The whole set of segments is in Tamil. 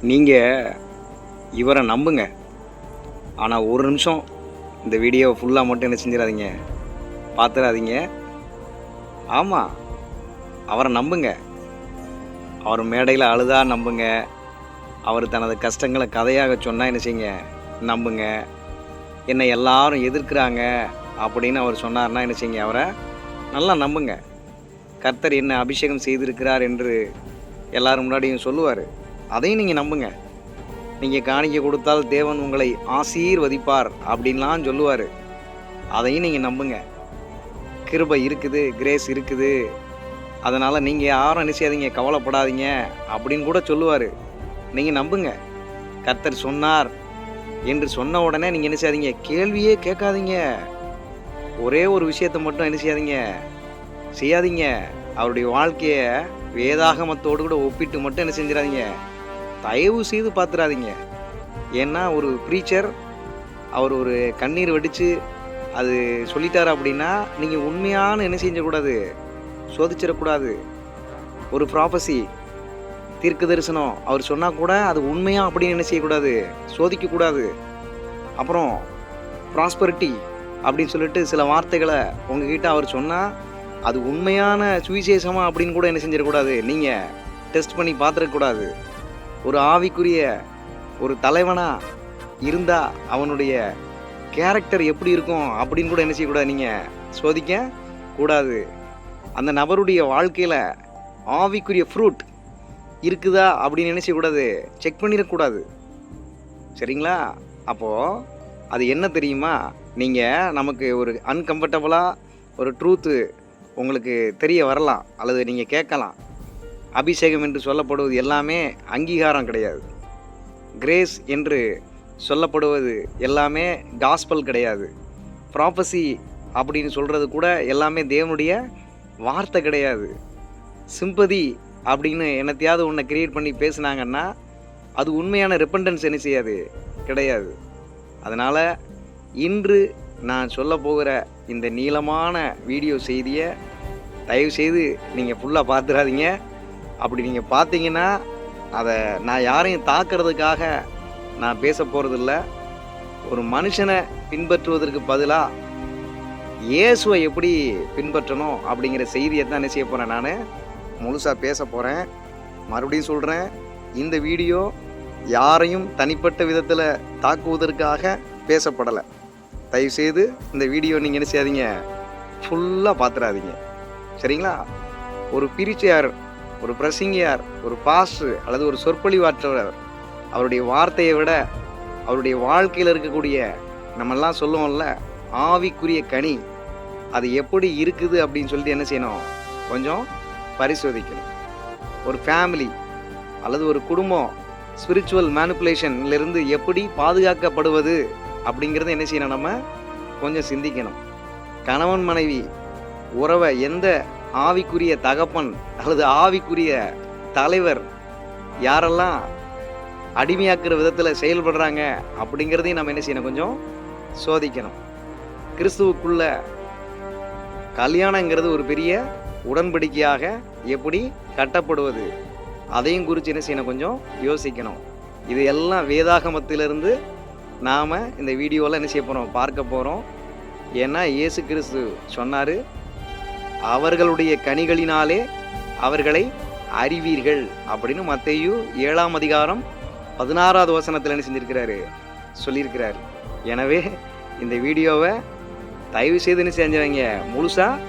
நீங்கள் இவரை நம்புங்க. ஆனால் ஒரு நிமிஷம் இந்த வீடியோவை ஃபுல்லாக மட்டும் என்ன செஞ்சிடாதீங்க, பார்த்துடாதீங்க. ஆமாம், அவரை நம்புங்க. அவர் மேடையில் அழுதா நம்புங்க. அவர் தனது கஷ்டங்களை கதையாக சொன்னால் என்ன செய்யுங்க, நம்புங்க. என்னை எல்லாரும் எதிர்க்கிறாங்க அப்படின்னு அவர் சொன்னார்னா என்ன செய்யுங்க, அவரை நல்லா நம்புங்க. கர்த்தர் என்ன அபிஷேகம் செய்திருக்கிறார் என்று எல்லாரும் முன்னாடியும் சொல்லுவார். அதையும் நீங்கள் நம்புங்க. நீங்கள் காணிக்க கொடுத்தால் தேவன் உங்களை ஆசீர்வதிப்பார் அப்படின்லாம் சொல்லுவார். அதையும் நீங்கள் நம்புங்க. கிருபை இருக்குது, கிரேஸ் இருக்குது, அதனால் நீங்கள் யாரும் என்ன செய்யாதீங்க, கவலைப்படாதீங்க அப்படின்னு கூட சொல்லுவார். நீங்கள் நம்புங்க. கர்த்தர் சொன்னார் என்று சொன்ன உடனே நீங்கள் என்ன செய்யாதீங்க, கேள்வியே கேட்காதீங்க. ஒரே ஒரு விஷயத்தை மட்டும் என்ன செய்யாதீங்க. அவருடைய வாழ்க்கையை வேதாகமத்தோடு கூட ஒப்பிட்டு மட்டும் என்ன செஞ்சிடாதீங்க, தயவு செய்து பார்த்துடாதீங்க. ஏன்னா ஒரு ப்ரீச்சர் அவர் ஒரு கண்ணீர் வடித்து அது சொல்லிட்டார் அப்படின்னா நீங்கள் உண்மையான என்ன செஞ்சக்கூடாது, சோதிச்சிடக்கூடாது. ஒரு ப்ராஃபஸி, தீர்க்க தரிசனம் அவர் சொன்னால் கூட அது உண்மையாக அப்படின்னு என்ன செய்யக்கூடாது, சோதிக்கக்கூடாது. அப்புறம் ப்ராஸ்பரிட்டி அப்படின்னு சொல்லிட்டு சில வார்த்தைகளை உங்ககிட்ட அவர் சொன்னால் அது உண்மையான சுவிசேஷமா அப்படின்னு கூட என்ன செஞ்சிடக்கூடாது, நீங்கள் டெஸ்ட் பண்ணி பார்த்துடக்கூடாது. ஒரு ஆவிக்குரிய ஒரு தலைவனாக இருந்தால் அவனுடைய கேரக்டர் எப்படி இருக்கும் அப்படின்னு கூட என்ன செய்யக்கூடாது, நீங்கள் சோதிக்க கூடாது. அந்த நபருடைய வாழ்க்கையில் ஆவிக்குரிய ஃப்ரூட் இருக்குதா அப்படின்னு என்ன செய்யக்கூடாது, செக் பண்ணிடக்கூடாது. சரிங்களா? அப்போது அது என்ன தெரியுமா, நீங்கள் நமக்கு ஒரு அன்கம்ஃபர்டபுளாக ஒரு ட்ரூத்து உங்களுக்கு தெரிய வரலாம், அல்லது நீங்கள் கேட்கலாம். அபிஷேகம் என்று சொல்லப்படுவது எல்லாமே அங்கீகாரம் கிடையாது. கிரேஸ் என்று சொல்லப்படுவது எல்லாமே காஸ்பல் கிடையாது. ப்ராஃபஸி அப்படின்னு சொல்கிறது கூட எல்லாமே தேவனுடைய வார்த்தை கிடையாது. சிம்பதி அப்படின்னு என்னத்தையாவது ஒன்றை கிரியேட் பண்ணி பேசுனாங்கன்னா அது உண்மையான ரெப்பண்டன்ஸ் என்ன செய்யாது, கிடையாது. அதனால் இன்று நான் சொல்ல போகிற இந்த நீளமான வீடியோ செய்தியை தயவுசெய்து நீங்கள் ஃபுல்லாக பார்த்துடாதீங்க. அப்படி நீங்கள் பார்த்தீங்கன்னா அதை நான் யாரையும் தாக்கிறதுக்காக நான் பேச போகிறதில்ல. ஒரு மனுஷனை பின்பற்றுவதற்கு பதிலாக இயேசுவை எப்படி பின்பற்றணும் அப்படிங்கிற செய்தியை தான் என்ன செய்ய போகிறேன், நான் முழுசாக பேச போகிறேன். மறுபடியும் சொல்கிறேன், இந்த வீடியோ யாரையும் தனிப்பட்ட விதத்தில் தாக்குவதற்காக பேசப்படலை. தயவுசெய்து இந்த வீடியோ நீங்கள் என்ன செய்யாதீங்க, ஃபுல்லாக பார்த்துடாதீங்க. சரிங்களா? ஒரு பிரீச்சர், ஒரு பிரசங்கியார், ஒரு பாஸ்டர் அல்லது ஒரு சொற்பொழிவாற்றவர் அவருடைய வார்த்தையை விட அவருடைய வாழ்க்கையில் இருக்கக்கூடிய நம்மெல்லாம் சொல்லுவோம்ல ஆவிக்குரிய கனி அது எப்படி இருக்குது அப்படின்னு சொல்லிட்டு என்ன செய்யணும், கொஞ்சம் பரிசோதிக்கணும். ஒரு ஃபேமிலி அல்லது ஒரு குடும்பம் ஸ்பிரிச்சுவல் மேனிப்புலேஷன்லேருந்து எப்படி பாதுகாக்கப்படுவது அப்படிங்கிறத என்ன செய்யணும், நம்ம கொஞ்சம் சிந்திக்கணும். கணவன் மனைவி உறவை எந்த ஆவிக்குரிய தகப்பன் அல்லது ஆவிக்குரிய தலைவர் யாரெல்லாம் அடிமையாக்குற விதத்தில் செயல்படுறாங்க அப்படிங்கிறதையும் நம்ம என்ன செய்யணும், கொஞ்சம் சோதிக்கணும். கிறிஸ்துவுக்குள்ள கல்யாணங்கிறது ஒரு பெரிய உடன்படிக்கையாக எப்படி கட்டப்படுவது அதையும் குறித்து என்ன செய்யணும், கொஞ்சம் யோசிக்கணும். இது எல்லாம் வேதாகமத்திலிருந்து நாம் இந்த வீடியோவில் என்ன செய்ய போகிறோம், பார்க்க போகிறோம். ஏன்னா இயேசு கிறிஸ்து சொன்னார், அவர்களுடைய கனிகளினாலே அவர்களை அறிவீர்கள் அப்படின்னு மத்தேயு 7ஆம் அதிகாரம் 16வது வசனத்தில் என்ன செஞ்சிருக்கிறாரு, சொல்லியிருக்கிறார். எனவே இந்த வீடியோவை தயவு செய்து என்ன செஞ்சவங்க முழுசாக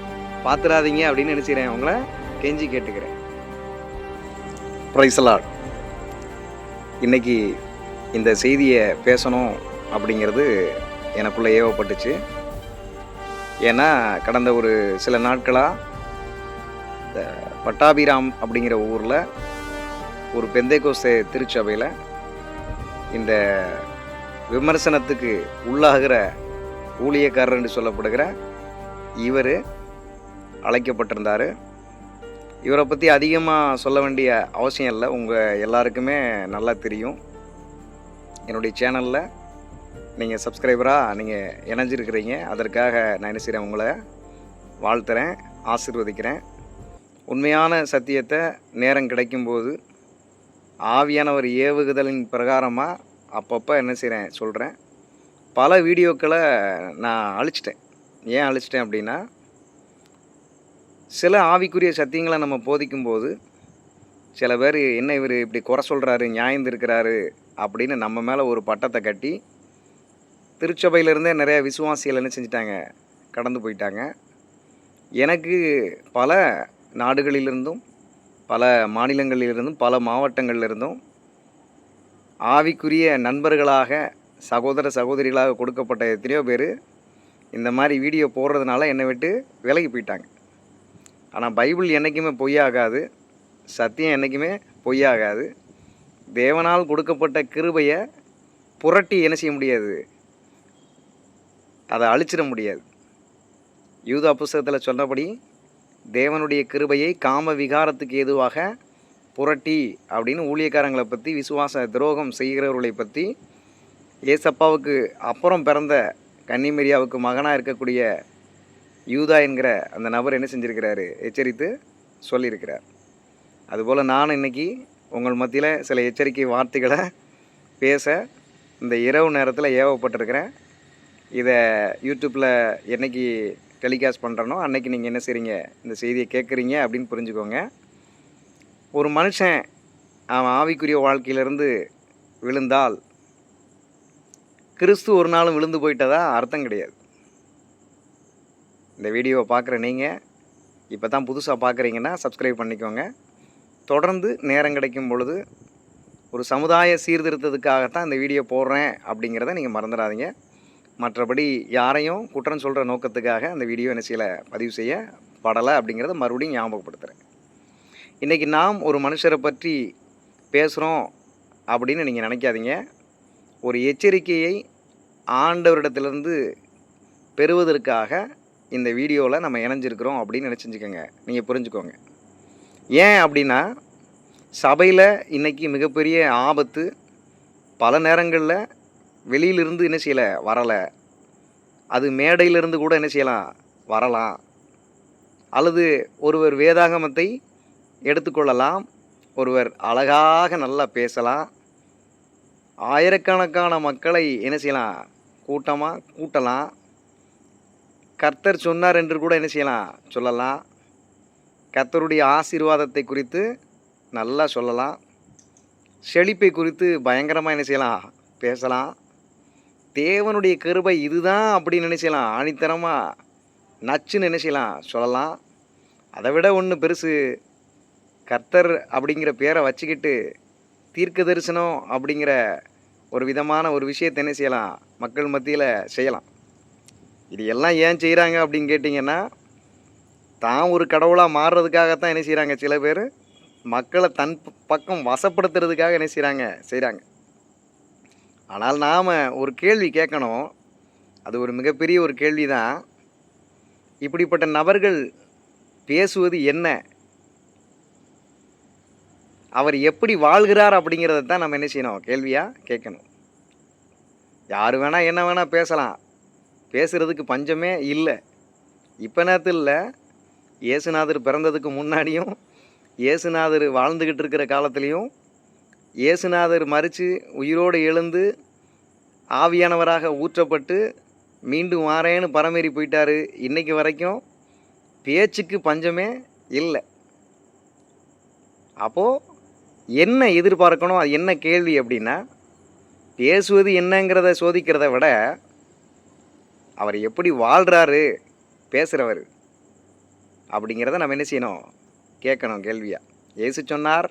பார்த்துடாதீங்க அப்படின்னு நினச்சிக்கிறேன், உங்களை கெஞ்சி கேட்டுக்கிறேன். Praise the Lord. இன்றைக்கி இந்த செய்தியை பேசணும் அப்படிங்கிறது எனக்குள்ளே ஏவப்பட்டுச்சு. ஏன்னா கடந்த ஒரு சில நாட்களாக இந்த பட்டாபிராம் அப்படிங்கிற ஊரில் ஒரு பெந்தைகோஸ்தே திருச்சபையில் இந்த விமர்சனத்துக்கு உள்ளாகிற ஊழியக்காரர் என்று சொல்லப்படுகிற இவர் அழைக்கப்பட்டிருந்தார். இவரை பற்றி அதிகமாக சொல்ல வேண்டிய அவசியம் இல்லை, உங்கள் எல்லாருக்குமே நல்லா தெரியும். என்னுடைய சேனலில் நீங்கள் சப்ஸ்கிரைபராக நீங்கள் இணைஞ்சிருக்கிறீங்க, அதற்காக நான் என்ன செய்கிறேன், உங்களை வாழ்த்துறேன், ஆசீர்வதிக்கிறேன். உண்மையான சத்தியத்தை நேரம் கிடைக்கும்போது ஆவியானவர் ஏவுகுதலின் பிரகாரமாக அப்பப்போ என்ன செய்கிறேன் சொல்கிறேன். பல வீடியோக்களை நான் அழிச்சிட்டேன். ஏன் அழிச்சிட்டேன் அப்படின்னா, சில ஆவிக்குரிய சத்தியங்களை நம்ம போதிக்கும்போது சில பேர் என்ன இவர் இப்படி குறை சொல்கிறாரு, நியாயந்திருக்கிறாரு அப்படின்னு நம்ம மேலே ஒரு பட்டத்தை கட்டி திருச்சபையிலேருந்தே நிறைய விசுவாசிகள் என்ன செஞ்சிட்டாங்க, கடந்து போயிட்டாங்க. எனக்கு பல நாடுகளிலிருந்தும் பல மாநிலங்களிலிருந்தும் பல மாவட்டங்களிலிருந்தும் ஆவிக்குரிய நண்பர்களாக சகோதர சகோதரிகளாக கொடுக்கப்பட்ட எத்தனையோ பேர் இந்த மாதிரி வீடியோ போடுறதுனால என்னை விட்டு விலகி போயிட்டாங்க. ஆனால் பைபிள் என்றைக்குமே பொய்யாகாது, சத்தியம் என்றைக்குமே பொய்யாகாது. தேவனால் கொடுக்கப்பட்ட கிருபையை புரட்டி என்ன செய்ய முடியாது, அதை அழிச்சிட முடியாது. யூதா புஸ்தகத்தில் சொன்னபடி தேவனுடைய கிருபையை காம விகாரத்துக்கு ஏதுவாக புரட்டி அப்படின்னு ஊழியக்காரங்களை பற்றி, விசுவாச துரோகம் செய்கிறவர்களை பற்றி, ஏசப்பாவுக்கு அப்புறம் பிறந்த கன்னிமரியாவுக்கு மகனாக இருக்கக்கூடிய யூதா என்கிற அந்த நபர் என்ன செஞ்சுருக்கிறாரு, எச்சரித்து சொல்லியிருக்கிறார். அதுபோல் நான் இன்றைக்கி உங்கள் மத்தியில் சில எச்சரிக்கை வார்த்தைகளை பேச இந்த இரவு நேரத்தில் ஏவப்பட்டிருக்கிறேன். இதை யூடியூப்பில் என்றைக்கு டெலிகாஸ்ட் பண்ணுறனோ அன்றைக்கி நீங்கள் என்ன செய்கிறீங்க, இந்த செய்தியை கேட்குறீங்க அப்படின்னு புரிஞ்சுக்கோங்க. ஒரு மனுஷன் அவன் ஆவிக்குரிய வாழ்க்கையிலேருந்து விழுந்தால் கிறிஸ்து ஒரு நாளும் விழுந்து போயிட்டதா அர்த்தம் கிடையாது. இந்த வீடியோவை பார்க்குற நீங்கள் இப்போ தான் புதுசாக பார்க்குறீங்கன்னா சப்ஸ்கிரைப் பண்ணிக்கோங்க. தொடர்ந்து நேரம் கிடைக்கும் பொழுது ஒரு சமுதாய சீர்திருத்தத்துக்காகத்தான் இந்த வீடியோ போடுறேன் அப்படிங்கிறத நீங்கள் மறந்துடாதீங்க. மற்றபடி யாரையும் குற்றம் சொல்கிற நோக்கத்துக்காக அந்த வீடியோ என்ன செய்யலை, பதிவு செய்யப்படலை அப்படிங்கிறத மறுபடியும் ஞாபகப்படுத்துகிறேன். இன்றைக்கி நாம் ஒரு மனுஷரை பற்றி பேசுகிறோம் அப்படின்னு நீங்கள் நினைக்காதீங்க. ஒரு எச்சரிக்கையை ஆண்டவரிடத்திலிருந்து பெறுவதற்காக இந்த வீடியோவில் நம்ம இணைஞ்சிருக்கிறோம் அப்படின்னு நினச்சிக்கோங்க, நீங்கள் புரிஞ்சுக்கோங்க. ஏன் அப்படின்னா, சபையில் இன்றைக்கி மிகப்பெரிய ஆபத்து. பல நேரங்களில் வெளியிலிருந்து என்ன செய்யலை, வரலை. அது மேடையிலிருந்து கூட என்ன செய்யலாம், வரலாம். அல்லது ஒருவர் வேதாகமத்தை எடுத்துக்கொள்ளலாம், ஒருவர் அழகாக நல்லா பேசலாம், ஆயிரக்கணக்கான மக்களை என்ன செய்யலாம், கூட்டமாக கூட்டலாம், கர்த்தர் சொன்னார் என்று கூட என்ன செய்யலாம், சொல்லலாம், கர்த்தருடைய ஆசீர்வாதத்தை குறித்து நல்லா சொல்லலாம், செழிப்பை குறித்து பயங்கரமாக என்ன செய்யலாம், பேசலாம். தேவனுடைய கிருபை இதுதான் அப்படின்னு நினைச்சலாம், ஆணித்தரமாக நச்சுன்னு நினைச்சலாம் சொல்லலாம். அதை விட ஒன்று பெருசு, கர்த்தர் அப்படிங்கிற பேரை வச்சுக்கிட்டு தீர்க்க தரிசனம் அப்படிங்கிற ஒரு விதமான ஒரு விஷயத்தை என்ன செய்யலாம், மக்கள் மத்தியில் செய்யலாம். இது எல்லாம் ஏன் செய்கிறாங்க அப்படின்னு கேட்டிங்கன்னா, தான் ஒரு கடவுளாக மாறுறதுக்காகத்தான் என்ன செய்கிறாங்க, சில பேர் மக்களை தன் பக்கம் வசப்படுத்துறதுக்காக என்ன செய்கிறாங்க. ஆனால் நாம் ஒரு கேள்வி கேட்கணும். அது ஒரு மிகப்பெரிய ஒரு கேள்வி தான். இப்படிப்பட்ட நபர்கள் பேசுவது என்ன, அவர் எப்படி வாழ்கிறார் அப்படிங்கிறத தான் நம்ம என்ன செய்யணும், கேள்வியாக கேட்கணும். யார் வேணால் என்ன வேணால் பேசலாம், பேசுகிறதுக்கு பஞ்சமே இல்லை. இப்போ நேரத்தில் இல்லை, இயேசுநாதர் பிறந்ததுக்கு முன்னாடியும் இயேசுநாதர் வாழ்ந்துக்கிட்டு இருக்கிற காலத்துலேயும் இயேசுநாதர் மரித்து உயிரோடு எழுந்து ஆவியானவராக ஊற்றப்பட்டு மீண்டும் வாரேன்னு பரமேறி போயிட்டார். இன்றைக்கு வரைக்கும் பேச்சுக்கு பஞ்சமே இல்லை. அப்போது என்ன எதிர்பார்க்கணும், அது என்ன கேள்வி அப்படின்னா, பேசுவது என்னங்கிறத சோதிக்கிறத விட அவர் எப்படி வாழ்கிறாரு பேசுகிறவர் அப்படிங்கிறத நம்ம என்ன செய்யணும், கேட்கணும் கேள்வியாக. இயேசு சொன்னார்,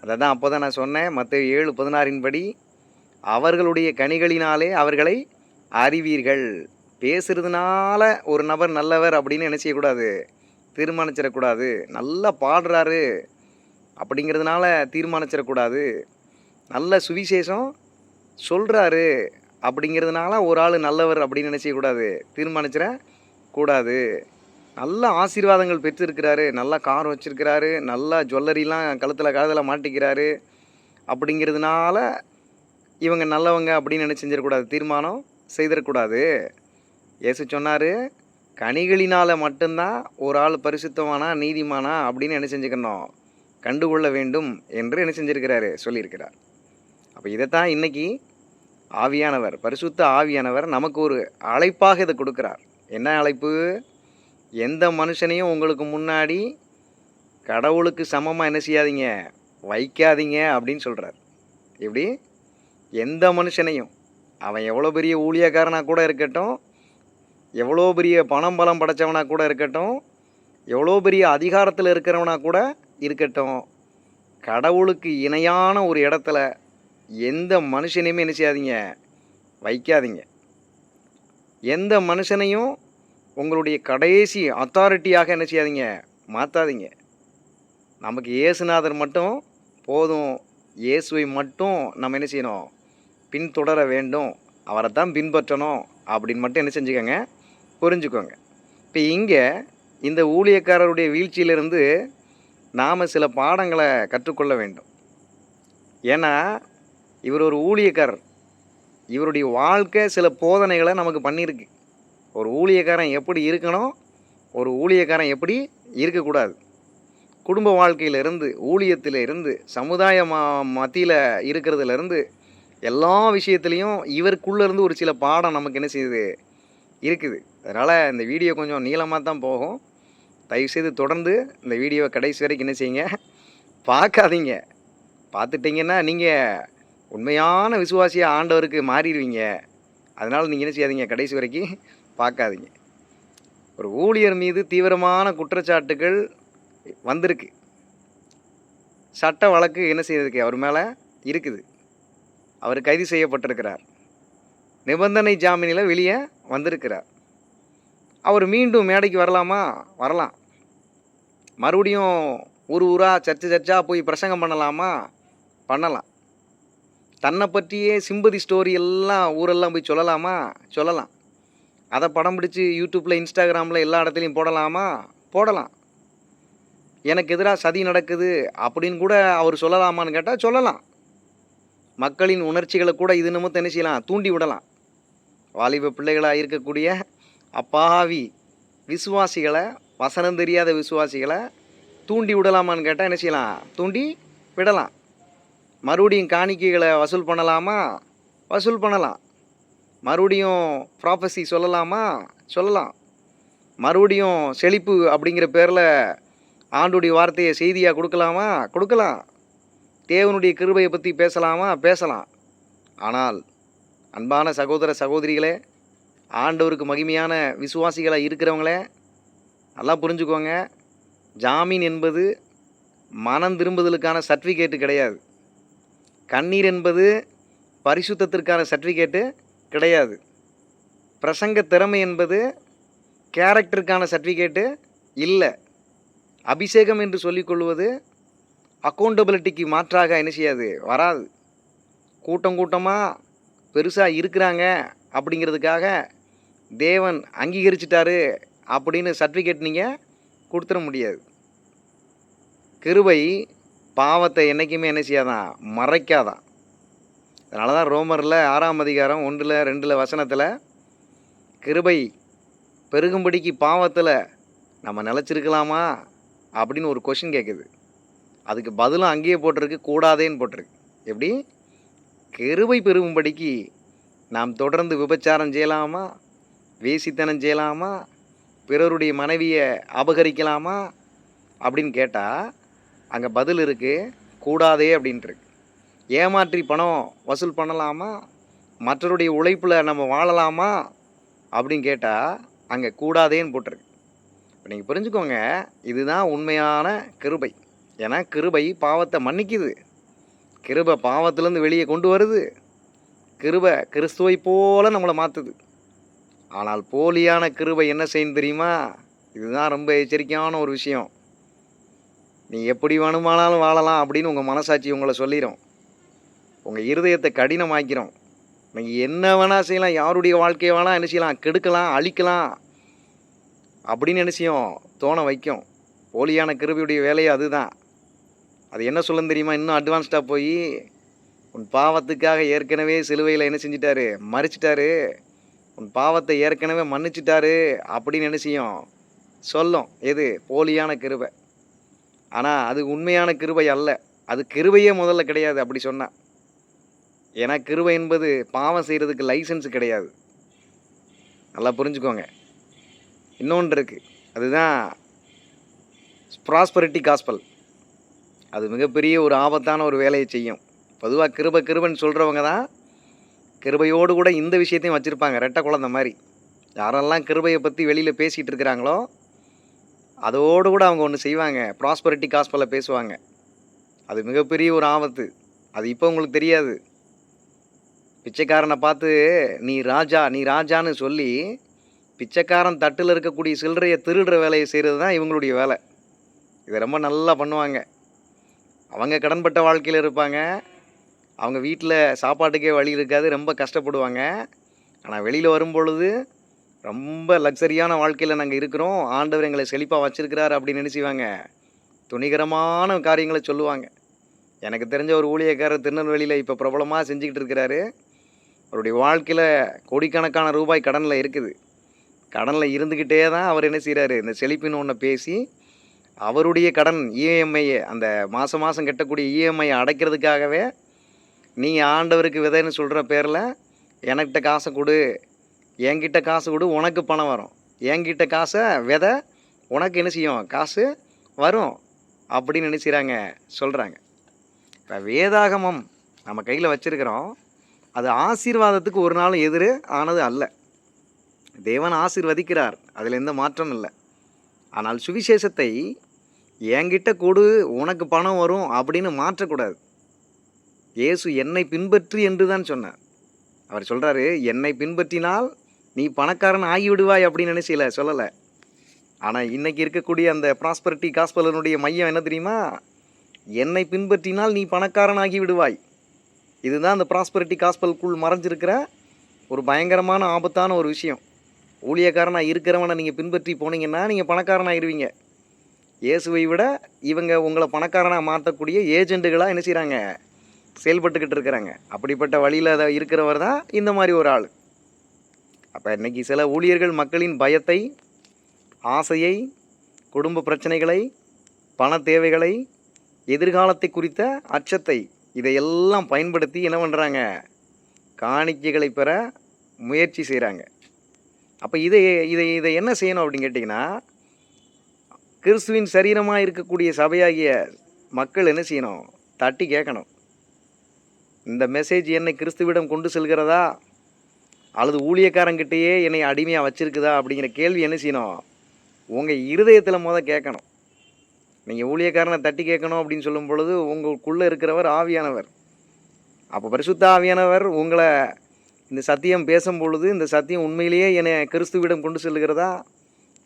அதை தான் அப்போ தான் நான் சொன்னேன், மத்தேயு 7:16 படி அவர்களுடைய கனிகளினாலே அவர்களை அறிவீர்கள். பேசுகிறதுனால ஒரு நபர் நல்லவர் அப்படின்னு என்ன செய்யக்கூடாது, தீர்மானிச்சிடக்கூடாது. நல்லா பாடுறாரு அப்படிங்கிறதுனால தீர்மானிச்சிடக்கூடாது. நல்ல சுவிசேஷம் சொல்கிறாரு அப்படிங்கிறதுனால ஒரு ஆள் நல்லவர் அப்படின்னு நினச்சிக்கூடாது, தீர்மானிச்சிடக்கூடாது. நல்ல ஆசீர்வாதங்கள் பெற்றிருக்கிறாரு, நல்லா கார் வச்சுருக்கிறாரு, நல்லா ஜுவல்லரிலாம் கழுத்தில் மாட்டிக்கிறாரு அப்படிங்கிறதுனால இவங்க நல்லவங்க அப்படின்னு நினச்சிடக்கூடாது, தீர்மானம் செய்திடக்கூடாது. இயேசு சொன்னார், கனிகளினால் மட்டும்தான் ஒரு ஆள் பரிசுத்தமானா நீதிமானா அப்படின்னு என்ன செஞ்சுக்கணும், கண்டுகொள்ள வேண்டும் என்று என்ன செஞ்சிருக்கிறாரு, சொல்லியிருக்கிறார். அப்போ இதைத்தான் இன்னைக்கு ஆவியானவர், பரிசுத்த ஆவியானவர் நமக்கு ஒரு அழைப்பாக இதை கொடுக்குறார். என்ன அழைப்பு? எந்த மனுஷனையும் உங்களுக்கு முன்னாடி கடவுளுக்கு சமமாக என்ன செய்யாதீங்க, வைக்காதீங்க அப்படின்னு சொல்கிறார். எப்படி? எந்த மனுஷனையும், அவன் எவ்வளோ பெரிய ஊழியக்காரனாக கூட இருக்கட்டும், எவ்வளோ பெரிய பணம் பலம் படைச்சவனாக கூட இருக்கட்டும், எவ்வளோ பெரிய அதிகாரத்தில் இருக்கிறவனாக கூட இருக்கட்டும், கடவுளுக்கு இணையான ஒரு இடத்துல எந்த மனுஷனையுமே என்ன செய்யாதீங்க, வைக்காதீங்க. எந்த மனுஷனையும் உங்களுடைய கடைசி அத்தாரிட்டியாக என்ன செய்யாதீங்க, மாற்றாதீங்க. நமக்கு இயேசுநாதர் மட்டும் போதும், இயேசுவை மட்டும் நம்ம என்ன செய்யணும், பின்தொடர வேண்டும், அவரை தான் பின்பற்றணும் அப்படின்னு மட்டும் என்ன செஞ்சுக்கோங்க, புரிஞ்சுக்கோங்க. இப்போ இங்கே இந்த ஊழியக்காரருடைய வீழ்ச்சியிலிருந்து நாம் சில பாடங்களை கற்றுக்கொள்ள வேண்டும். ஏன்னா இவர் ஒரு ஊழியக்காரர், இவருடைய வாழ்க்கை சில போதனைகளை நமக்கு பண்ணியிருக்கு. ஒரு ஊழியக்காரன் எப்படி இருக்கணும், ஒரு ஊழியக்காரன் எப்படி இருக்கக்கூடாது, குடும்ப வாழ்க்கையிலிருந்து, ஊழியத்தில் இருந்து, சமுதாய மத்தியில் இருக்கிறதுலேருந்து, எல்லா விஷயத்துலேயும் இவருக்குள்ளேருந்து ஒரு சில பாடம் நமக்கு என்ன செய்யுது, இருக்குது. அதனால் இந்த வீடியோ கொஞ்சம் நீளமாக தான் போகும். தயவுசெய்து தொடர்ந்து இந்த வீடியோவை கடைசி வரைக்கும் என்ன செய்யுங்க, பார்க்காதீங்க. பார்த்துட்டிங்கன்னா நீங்கள் உண்மையான விசுவாசியாக ஆண்டவருக்கு மாறிடுவீங்க. அதனால் நீங்கள் என்ன செய்யாதீங்க, கடைசி வரைக்கும் பார்க்காதீங்க. ஒரு ஊழியர் மீது தீவிரமான குற்றச்சாட்டுகள் வந்திருக்கு. சட்ட வழக்கு என்ன செய்யறதுக்கு அவர் மேலே இருக்குது. அவர் கைது செய்யப்பட்டிருக்கிறார். நிபந்தனை ஜாமீனில் வெளியே வந்திருக்கிறார். அவர் மீண்டும் மேடைக்கு வரலாமா? வரலாம். மறுபடியும் ஊராக சர்ச்சாக போய் பிரசங்கம் பண்ணலாமா? பண்ணலாம். தன்னை பற்றியே சிம்பதி ஸ்டோரி எல்லாம் ஊரெல்லாம் போய் சொல்லலாமா? சொல்லலாம். அதை படம் பிடிச்சி யூடியூப்பில், இன்ஸ்டாகிராமில் எல்லா இடத்துலையும் போடலாமா? போடலாம். எனக்கு எதிராக சதி நடக்குது அப்படின்னு கூட அவர் சொல்லலாமான்னு கேட்டால் சொல்லலாம். மக்களின் உணர்ச்சிகளை கூட இது நிமித்தம் என்ன செய்யலாம், தூண்டி விடலாம். வாலிப பிள்ளைகளாக இருக்கக்கூடிய அப்பாவி விசுவாசிகளை, வசனம் தெரியாத விசுவாசிகளை தூண்டி விடலாமான்னு கேட்டால் என்ன செய்யலாம், தூண்டி விடலாம். மறுபடியும் காணிக்கைகளை வசூல் பண்ணலாமா? வசூல் பண்ணலாம். மறுபடியும் ப்ராஃபஸி சொல்லலாமா? சொல்லலாம். மறுபடியும் செழிப்பு அப்படிங்கிற பேரில் ஆண்டுடைய வார்த்தையை செய்தியாக கொடுக்கலாமா? கொடுக்கலாம். தேவனுடைய கிருபையை பற்றி பேசலாமா? பேசலாம். ஆனால் அன்பான சகோதர சகோதரிகளே, ஆண்டவருக்கு மகிமையான விசுவாசிகளாக இருக்கிறவங்களே, நல்லா புரிஞ்சுக்கோங்க. ஜாமீன் என்பது மனம் திரும்புதலுக்கான சர்டிஃபிகேட்டு கிடையாது. கண்ணீர் என்பது பரிசுத்தத்திற்கான சர்டிஃபிகேட்டு கிடையாது. பிரசங்க திறமை என்பது கேரக்டருக்கான சர்டிஃபிகேட்டு இல்லை. அபிஷேகம் என்று சொல்லிக்கொள்வது அக்கௌண்டபிலிட்டிக்கு மாற்றாக என்ன செய்யாது, வராது. கூட்டமாக பெருசாக இருக்கிறாங்க அப்படிங்கிறதுக்காக தேவன் அங்கீகரிச்சிட்டாரு அப்படின்னு சர்டிஃபிகேட் நீங்கள் கொடுத்துட முடியாது. கிருபை பாவத்தை என்றைக்குமே என்ன செய்யாதான், மறைக்காதான். அதனால தான் ரோமரில் 6ஆம் அதிகாரம் 1-2 வசனத்தில் கிருபை பெருகும்படிக்கு பாவத்தில் நம்ம நிலச்சிருக்கலாமா அப்படின்னு ஒரு கொஷின் கேட்குது. அதுக்கு பதிலும் அங்கேயே போட்டிருக்கு, கூடாதேன்னு போட்டிருக்கு. எப்படி? கிருபை பெருகும்படிக்கு நாம் தொடர்ந்து விபச்சாரம் செய்யலாமா, வேசித்தனம் செய்யலாமா, பிறருடைய மனைவியை அபகரிக்கலாமா அப்படின்னு கேட்டால் அங்கே பதில் இருக்குது, கூடாதே அப்படின்ட்டுருக்கு. ஏமாற்றி பணம் வசூல் பண்ணலாமா, மற்றவருடைய உழைப்பில் நம்ம வாழலாமா அப்படின்னு கேட்டால் அங்கே கூடாதேன்னு போட்டிருக்கு. இப்போ நீங்கள் புரிஞ்சுக்கோங்க, இதுதான் உண்மையான கிருபை. ஏன்னா கிருபை பாவத்தை மன்னிக்குது. கிருபை பாவத்திலேருந்து வெளியே கொண்டு வருது. கிருபை கிறிஸ்துவை போல நம்மளை மாற்றுது. ஆனால் போலியான கிருபை என்ன செய்யணும் தெரியுமா? இதுதான் ரொம்ப எச்சரிக்கையான ஒரு விஷயம். நீ எப்படி வேணுமானாலும் வாழலாம் அப்படின்னு உங்கள் மனசாட்சி உங்களை சொல்லிடும். உங்கள் இருதயத்தை கடினமாக்கிறோம். நீங்கள் என்ன வேணால் செய்யலாம், யாருடைய வாழ்க்கையை வேணால் என்ன செய்யலாம், கெடுக்கலாம், அழிக்கலாம் அப்படின்னு என்ன செய்யும், தோண வைக்கும். போலியான கிருபையுடைய வேலையை அதுதான். அது என்ன சொல்லுன்னு தெரியுமா? இன்னும் அட்வான்ஸ்டாக போய் உன் பாவத்துக்காக ஏற்கனவே சிலுவையில் என்ன செஞ்சிட்டாரு, மறிச்சிட்டாரு, உன் பாவத்தை ஏற்கனவே மன்னிச்சிட்டாரு அப்படின்னு என்ன செய்யும், சொல்லும். எது? போலியான கிருபை. ஆனால் அது உண்மையான கிருபை அல்ல. அது கிருபையே முதல்ல கிடையாது அப்படி சொன்னா. ஏன்னா கிருபை என்பது பாவம் செய்கிறதுக்கு லைசன்ஸ் கிடையாது. நல்லா புரிஞ்சுக்கோங்க. இன்னொன்று இருக்குது, அதுதான் ப்ராஸ்பரிட்டி காஸ்பல். அது மிகப்பெரிய ஒரு ஆபத்தான ஒரு வேலையை செய்யும். பொதுவாக கிருபைன்னு சொல்கிறவங்க தான் கிருபையோடு கூட இந்த விஷயத்தையும் வச்சுருப்பாங்க, ரெட்டை குழந்தை மாதிரி. யாரெல்லாம் கிருபையை பற்றி வெளியில் பேசிகிட்டு இருக்கிறாங்களோ அதோடு கூட அவங்க ஒன்று செய்வாங்க, ப்ராஸ்பரிட்டி காஸ்பலை பேசுவாங்க. அது மிகப்பெரிய ஒரு ஆபத்து. அது இப்போ உங்களுக்கு தெரியாது. பிச்சைக்காரனை பார்த்து நீ ராஜான்னு சொல்லி பிச்சைக்காரன் தட்டில் இருக்கக்கூடிய சில்லறையை திருடுற வேலையை செய்கிறது தான் இவங்களுடைய வேலை. இதை ரொம்ப நல்லா பண்ணுவாங்க. அவங்க கடன்பட்ட வாழ்க்கையில் இருப்பாங்க. அவங்க வீட்டில் சாப்பாட்டுக்கே வழி இருக்காது, ரொம்ப கஷ்டப்படுவாங்க. ஆனால் வெளியில் வரும்பொழுது ரொம்ப லக்ஸரியான வாழ்க்கையில் நாங்கள் இருக்கிறோம், ஆண்டவர் எங்களை செழிப்பாக வச்சுருக்கிறார் அப்படின்னு நினச்சிவாங்க. துணிகரமான காரியங்களை சொல்லுவாங்க. எனக்கு தெரிஞ்ச ஒரு ஊழியக்காரர் திருநெல்வேலியில் இப்போ பிரபலமாக செஞ்சுக்கிட்டு இருக்கிறாரு. அவருடைய வாழ்க்கையில் கோடிக்கணக்கான ரூபாய் கடனில் இருக்குது. கடனில் இருந்துக்கிட்டே தான் அவர் என்ன செய்கிறாரு, இந்த செழிப்பின்னு ஒன்று பேசி அவருடைய கடன் இஎம்ஐயை, அந்த மாதம் மாதம் கட்டக்கூடிய இஎம்ஐயை அடைக்கிறதுக்காகவே நீங்கள் ஆண்டவருக்கு விதைன்னு சொல்கிற பேரில் என்கிட்ட காசை கொடு, என்கிட்ட காசு கொடு, உனக்கு பணம் வரும், என்கிட்ட காசை விதை, உனக்கு என்ன செய்யும், காசு வரும் அப்படின்னு நினைச்சிறாங்க சொல்கிறாங்க. இப்போ வேதாகமம் நம்ம கையில் வச்சுருக்கிறோம். அது ஆசீர்வாதத்துக்கு ஒரு நாளும் எதிர் ஆனது அல்ல. தேவன் ஆசீர்வதிக்கிறார், அதில் எந்த மாற்றம் இல்லை. ஆனால் சுவிசேஷத்தை என்கிட்ட கொடு, உனக்கு பணம் வரும் அப்படின்னு மாற்றக்கூடாது. இயேசு என்னை பின்பற்றி என்று தான் சொன்னார். அவர் சொல்கிறாரு, என்னை பின்பற்றினால் நீ பணக்காரன் ஆகிவிடுவாய் அப்படின்னு நினைச்சல சொல்லலை. ஆனால் இன்றைக்கி இருக்கக்கூடிய அந்த ப்ராஸ்பரிட்டி காஸ்பலனுடைய மையம் என்ன தெரியுமா, என்னை பின்பற்றினால் நீ பணக்காரன் ஆகி விடுவாய். இதுதான் அந்த ப்ராஸ்பரிட்டி காஸ்பலுக்குள் மறைஞ்சிருக்கிற ஒரு பயங்கரமான ஆபத்தான ஒரு விஷயம். ஊழியக்காரனாக இருக்கிறவனை நீங்கள் பின்பற்றி போனீங்கன்னா நீங்கள் பணக்காரனாகிடுவீங்க. இயேசுவை விட இவங்க உங்களை பணக்காரனாக மாற்றக்கூடிய ஏஜெண்டுகளாக என்ன செய்கிறாங்க, செயல்பட்டுக்கிட்டு இருக்கிறாங்க. அப்படிப்பட்ட வழியில் அதை இருக்கிறவர் தான் இந்த மாதிரி ஒரு ஆள். அப்போ இன்றைக்கி சில ஊழியர்கள் மக்களின் பயத்தை, ஆசையை, குடும்ப பிரச்சனைகளை, பண தேவைகளை, எதிர்காலத்தை குறித்த அச்சத்தை, இதையெல்லாம் பயன்படுத்தி என்ன பண்ணுறாங்க, காணிக்கைகளை பெற முயற்சி செய்கிறாங்க. அப்போ இதை என்ன செய்யணும் அப்படின்னு கேட்டிங்கன்னா, கிறிஸ்துவின் சரீரமாக இருக்கக்கூடிய சபையாகிய மக்கள் என்ன செய்யணும், தட்டி கேட்கணும். இந்த மெசேஜ் என்னை கிறிஸ்துவிடம் கொண்டு செல்கிறதா அல்லது ஊழியக்காரங்கிட்டேயே என்னை அடிமையாக வச்சுருக்குதா அப்படிங்கிற கேள்வி என்ன செய்யணும், உங்கள் இருதயத்தில் கேட்கணும். நீங்கள் ஊழியக்காரனை தட்டி கேட்கணும் அப்படின்னு சொல்லும் பொழுது உங்களுக்குள்ளே இருக்கிறவர் ஆவியானவர். அப்போ பரிசுத்த ஆவியானவர் உங்களை இந்த சத்தியம் பேசும் பொழுது, இந்த சத்தியம் உண்மையிலேயே என்னை கிறிஸ்துவிடம் கொண்டு செல்லுகிறதா,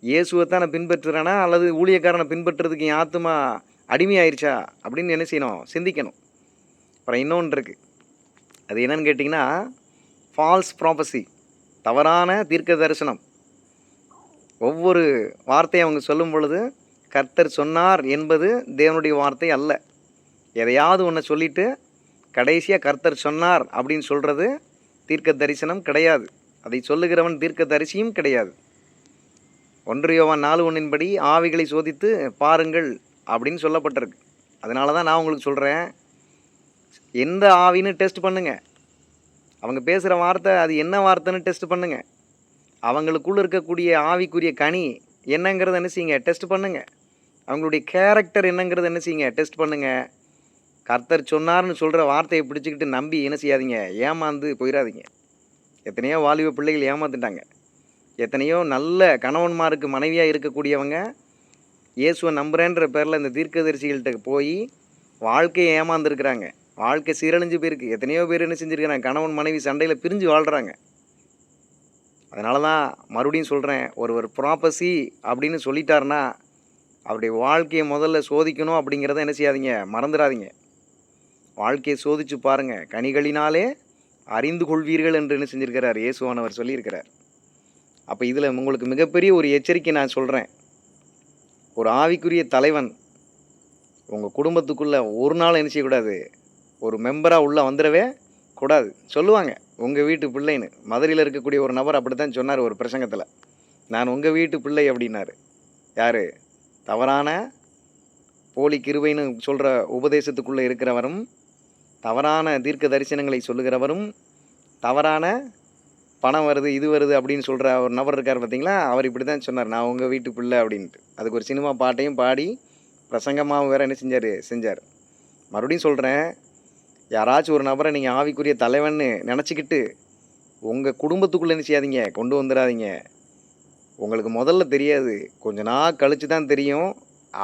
இயேசுவைத்தான் நான் பின்பற்றுறேனா அல்லது ஊழியக்காரனை பின்பற்றுறதுக்கு என் ஆத்துமா அடிமையாயிருச்சா அப்படின்னு என்ன செய்யணும், சிந்திக்கணும். அப்புறம் இன்னொன்று இருக்குது, அது என்னன்னு கேட்டிங்கன்னா ஃபால்ஸ் ப்ராபஸி, தவறான தீர்க்க தரிசனம். ஒவ்வொரு வார்த்தையை அவங்க சொல்லும் பொழுது கர்த்தர் சொன்னார் என்பது தேவனுடைய வார்த்தை அல்ல. எதையாவது ஒன்று சொல்லிவிட்டு கடைசியாக கர்த்தர் சொன்னார் அப்படின்னு சொல்கிறது தீர்க்க தரிசனம் கிடையாது. அதை சொல்லுகிறவன் தீர்க்க தரிசியும் கிடையாது. 1 யோவான் 4:1 ஆவிகளை சோதித்து பாருங்கள் அப்படின்னு சொல்லப்பட்டிருக்கு. அதனால தான் நான் உங்களுக்கு சொல்கிறேன், எந்த ஆவின்னு டெஸ்ட் பண்ணுங்கள். அவங்க பேசுகிற வார்த்தை அது என்ன வார்த்தைன்னு டெஸ்ட் பண்ணுங்கள். அவங்களுக்குள்ளே இருக்கக்கூடிய ஆவிக்குரிய கனி என்னங்கிறத என்ன செய்யுங்க, டெஸ்ட் பண்ணுங்கள். அவங்களுடைய கேரக்டர் என்னங்கிறத என்ன செய்யுங்க, டெஸ்ட் பண்ணுங்கள். கர்த்தர் சொன்னார்னு சொல்கிற வார்த்தையை பிடிச்சிக்கிட்டு நம்பி என்ன செய்யாதீங்க, ஏமாந்து போயிடாதீங்க. எத்தனையோ வாலிப பிள்ளைகள் ஏமாந்துட்டாங்க. எத்தனையோ நல்ல கணவன்மாருக்கு மனைவியாக இருக்கக்கூடியவங்க இயேசுவை நம்புகிறேன்ற பேரில் இந்த தீர்க்கதரிசிகள்கிட்ட போய் வாழ்க்கையை ஏமாந்துருக்குறாங்க. வாழ்க்கை சீரழிஞ்சு போயிருக்கு. எத்தனையோ பேர் என்ன செஞ்சுருக்கிறாங்க, கணவன் மனைவி சண்டையில் பிரிஞ்சு வாழ்கிறாங்க. அதனால தான் மறுபடியும் சொல்கிறேன், ஒரு ப்ராப்பசி அப்படின்னு சொல்லிட்டாருன்னா அவருடைய வாழ்க்கையை முதல்ல சோதிக்கணும் அப்படிங்கிறத என்ன செய்யாதீங்க, மறந்துடாதீங்க. வாழ்க்கையை சோதித்து பாருங்கள், கனிகளினாலே அறிந்து கொள்வீர்கள் என்று என்ன செஞ்சுருக்கிறார் இயேசுவானவர் சொல்லியிருக்கிறார். அப்போ இதில் உங்களுக்கு மிகப்பெரிய ஒரு எச்சரிக்கை நான் சொல்கிறேன். ஒரு ஆவிக்குரிய தலைவன் உங்கள் குடும்பத்துக்குள்ளே ஒரு நாள் என்ன செய்யக்கூடாது, ஒரு மெம்பராக உள்ளே வந்துடவே கூடாது. சொல்லுவாங்க உங்கள் வீட்டு பிள்ளைன்னு. மதுரையில் இருக்கக்கூடிய ஒரு நபர் அப்படி தான் சொன்னார் ஒரு பிரசங்கத்தில், நான் உங்கள் வீட்டு பிள்ளை அப்படின்னாரு. யார்? தவறான போலி கிருபைன்னு சொல்கிற உபதேசத்துக்குள்ளே இருக்கிறவரும், தவறான தீர்க்க தரிசனங்களை சொல்லுகிறவரும், தவறான பணம் வருது இது வருது அப்படின்னு சொல்கிற ஒரு நபர் இருக்கார் பார்த்தீங்களா, அவர் இப்படி தான் சொன்னார், நான் உங்கள் வீட்டு பிள்ளை அப்படின்ட்டு. அதுக்கு ஒரு சினிமா பாட்டையும் பாடி பிரசங்கமாக வேறு என்ன செஞ்சார். மறுபடியும் சொல்கிறேன், யாராச்சும் ஒரு நபரை நீங்கள் ஆவிக்குரிய தலைவன்னு நினச்சிக்கிட்டு உங்கள் குடும்பத்துக்குள்ளே என்ன செய்யாதீங்க, கொண்டு வந்துடாதீங்க. உங்களுக்கு முதல்ல தெரியாது, கொஞ்ச நாள் கழித்து தான் தெரியும்.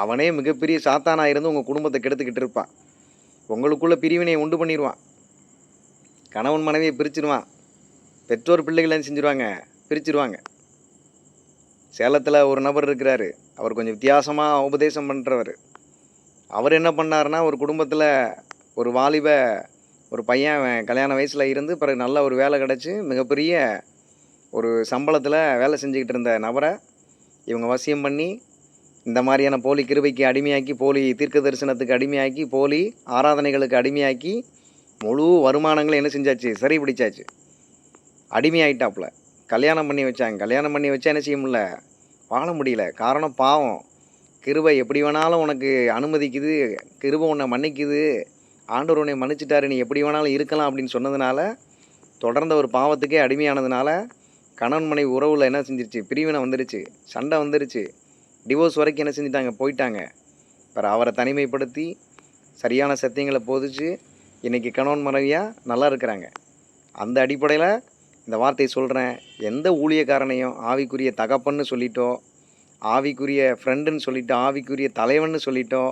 அவனே மிகப்பெரிய சாத்தானாக இருந்து உங்கள் குடும்பத்தை கெடுத்துக்கிட்டு இருப்பான். உங்களுக்குள்ளே பிரிவினையை உண்டு பண்ணிடுவான். கணவன் மனைவியை பிரிச்சிடுவான். பெற்றோர் பிள்ளைகளை செஞ்சுருவாங்க, பிரிச்சிருவாங்க. சேலத்தில் ஒரு நபர் இருக்கிறாரு, அவர் கொஞ்சம் வித்தியாசமாக உபதேசம் பண்ணுறவர். அவர் என்ன பண்ணாருன்னா, ஒரு குடும்பத்தில் ஒரு வாலிப ஒரு பையன் கல்யாண வயசில் இருந்து பிறகு நல்ல ஒரு வேலை கிடச்சி மிகப்பெரிய ஒரு சம்பளத்தில் வேலை செஞ்சுக்கிட்டு இருந்த நபரை இவங்க வசியம் பண்ணி இந்த மாதிரியான போலி கிருபைக்கு அடிமையாக்கி, போலி தீர்க்க தரிசனத்துக்கு அடிமையாக்கி, போலி ஆராதனைகளுக்கு அடிமையாக்கி முழு வருமானங்களை என்ன செஞ்சாச்சு, சரி பிடிச்சாச்சு. அடிமையாயிட்டாப்புல. கல்யாணம் பண்ணி வச்சாங்க. கல்யாணம் பண்ணி வச்சா என்ன செய்ய முடியல, வாழ முடியல. காரணம் பாவம். கிருபை எப்படி வேணாலும் உனக்கு அனுமதிக்குது, கிருபை உன்னை மன்னிக்குது, ஆண்டவர் உன்னை மன்னிச்சிட்டாரு, நீ எப்படி வேணாலும் இருக்கலாம் அப்படின்னு சொன்னதுனால, தொடர்ந்த ஒரு பாவத்துக்கே அடிமையானதுனால கணவன் மனைவி உறவில் என்ன செஞ்சிருச்சு, பிரிவினை வந்துருச்சு, சண்டை வந்துருச்சு, டிவோர்ஸ் வரைக்கும் என்ன செஞ்சுட்டாங்க, போயிட்டாங்க. அப்புறம் அவரை தனிமைப்படுத்தி சரியான சத்தியங்களை போதிச்சு இன்றைக்கி கணவன் மனைவியாக நல்லா இருக்கிறாங்க. அந்த அடிப்படையில் இந்த வார்த்தையை சொல்கிறேன். எந்த ஊழியக்காரனையும் ஆவிக்குரிய தகப்பன்னு சொல்லிட்டோ, ஆவிக்குரிய ஃப்ரெண்டுன்னு சொல்லிட்டோ, ஆவிக்குரிய தலைவன்னு சொல்லிட்டோ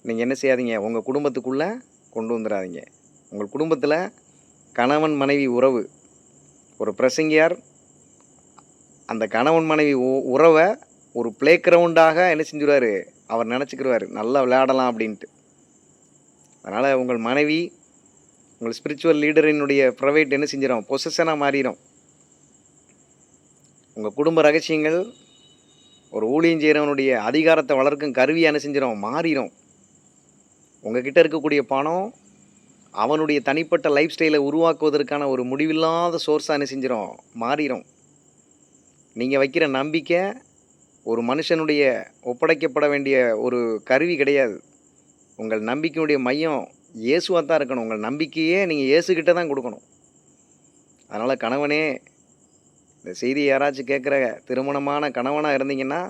நீங்கள் என்ன செய்யாதீங்க, உங்கள் குடும்பத்துக்குள்ளே கொண்டு வந்துடாதீங்க. உங்கள் குடும்பத்தில் கணவன் மனைவி உறவு, ஒரு பிரசங்கியார் அந்த கணவன் மனைவி உறவை ஒரு ப்ளே கிரவுண்டாக என்ன செஞ்சுருவார், அவர் நினச்சிக்கிடுவார், நல்லா விளையாடலாம் அப்படின்ட்டு. அதனால் உங்கள் மனைவி உங்கள் ஸ்பிரிச்சுவல் லீடரினுடைய ப்ரைவேட் என்ன செஞ்சிடும், பொசஷனாக மாறிடும். உங்கள் குடும்ப ரகசியங்கள் ஒரு ஊழியம் செய்கிறவனுடைய அதிகாரத்தை வளர்க்கும் கருவியாக என்ன செஞ்சிடும், மாறிடும். உங்கள் கிட்டே இருக்கக்கூடிய பணம் அவனுடைய தனிப்பட்ட லைஃப் ஸ்டைலை உருவாக்குவதற்கான ஒரு முடிவில்லாத சோர்ஸாக என்ன செஞ்சிடும், மாறிடும். நீங்கள் வைக்கிற நம்பிக்கை ஒரு மனுஷனுடைய ஒப்படைக்கப்பட வேண்டிய ஒரு கருவி கிடையாது. உங்கள் நம்பிக்கையுடைய மையம் இயேசுவாக தான் இருக்கணும். உங்கள் நம்பிக்கையே நீங்கள் இயேசுக்கிட்ட தான் கொடுக்கணும். அதனால் கணவனே, இந்த செய்தியை யாராச்சும் கேட்குற திருமணமான கணவனாக இருந்தீங்கன்னா,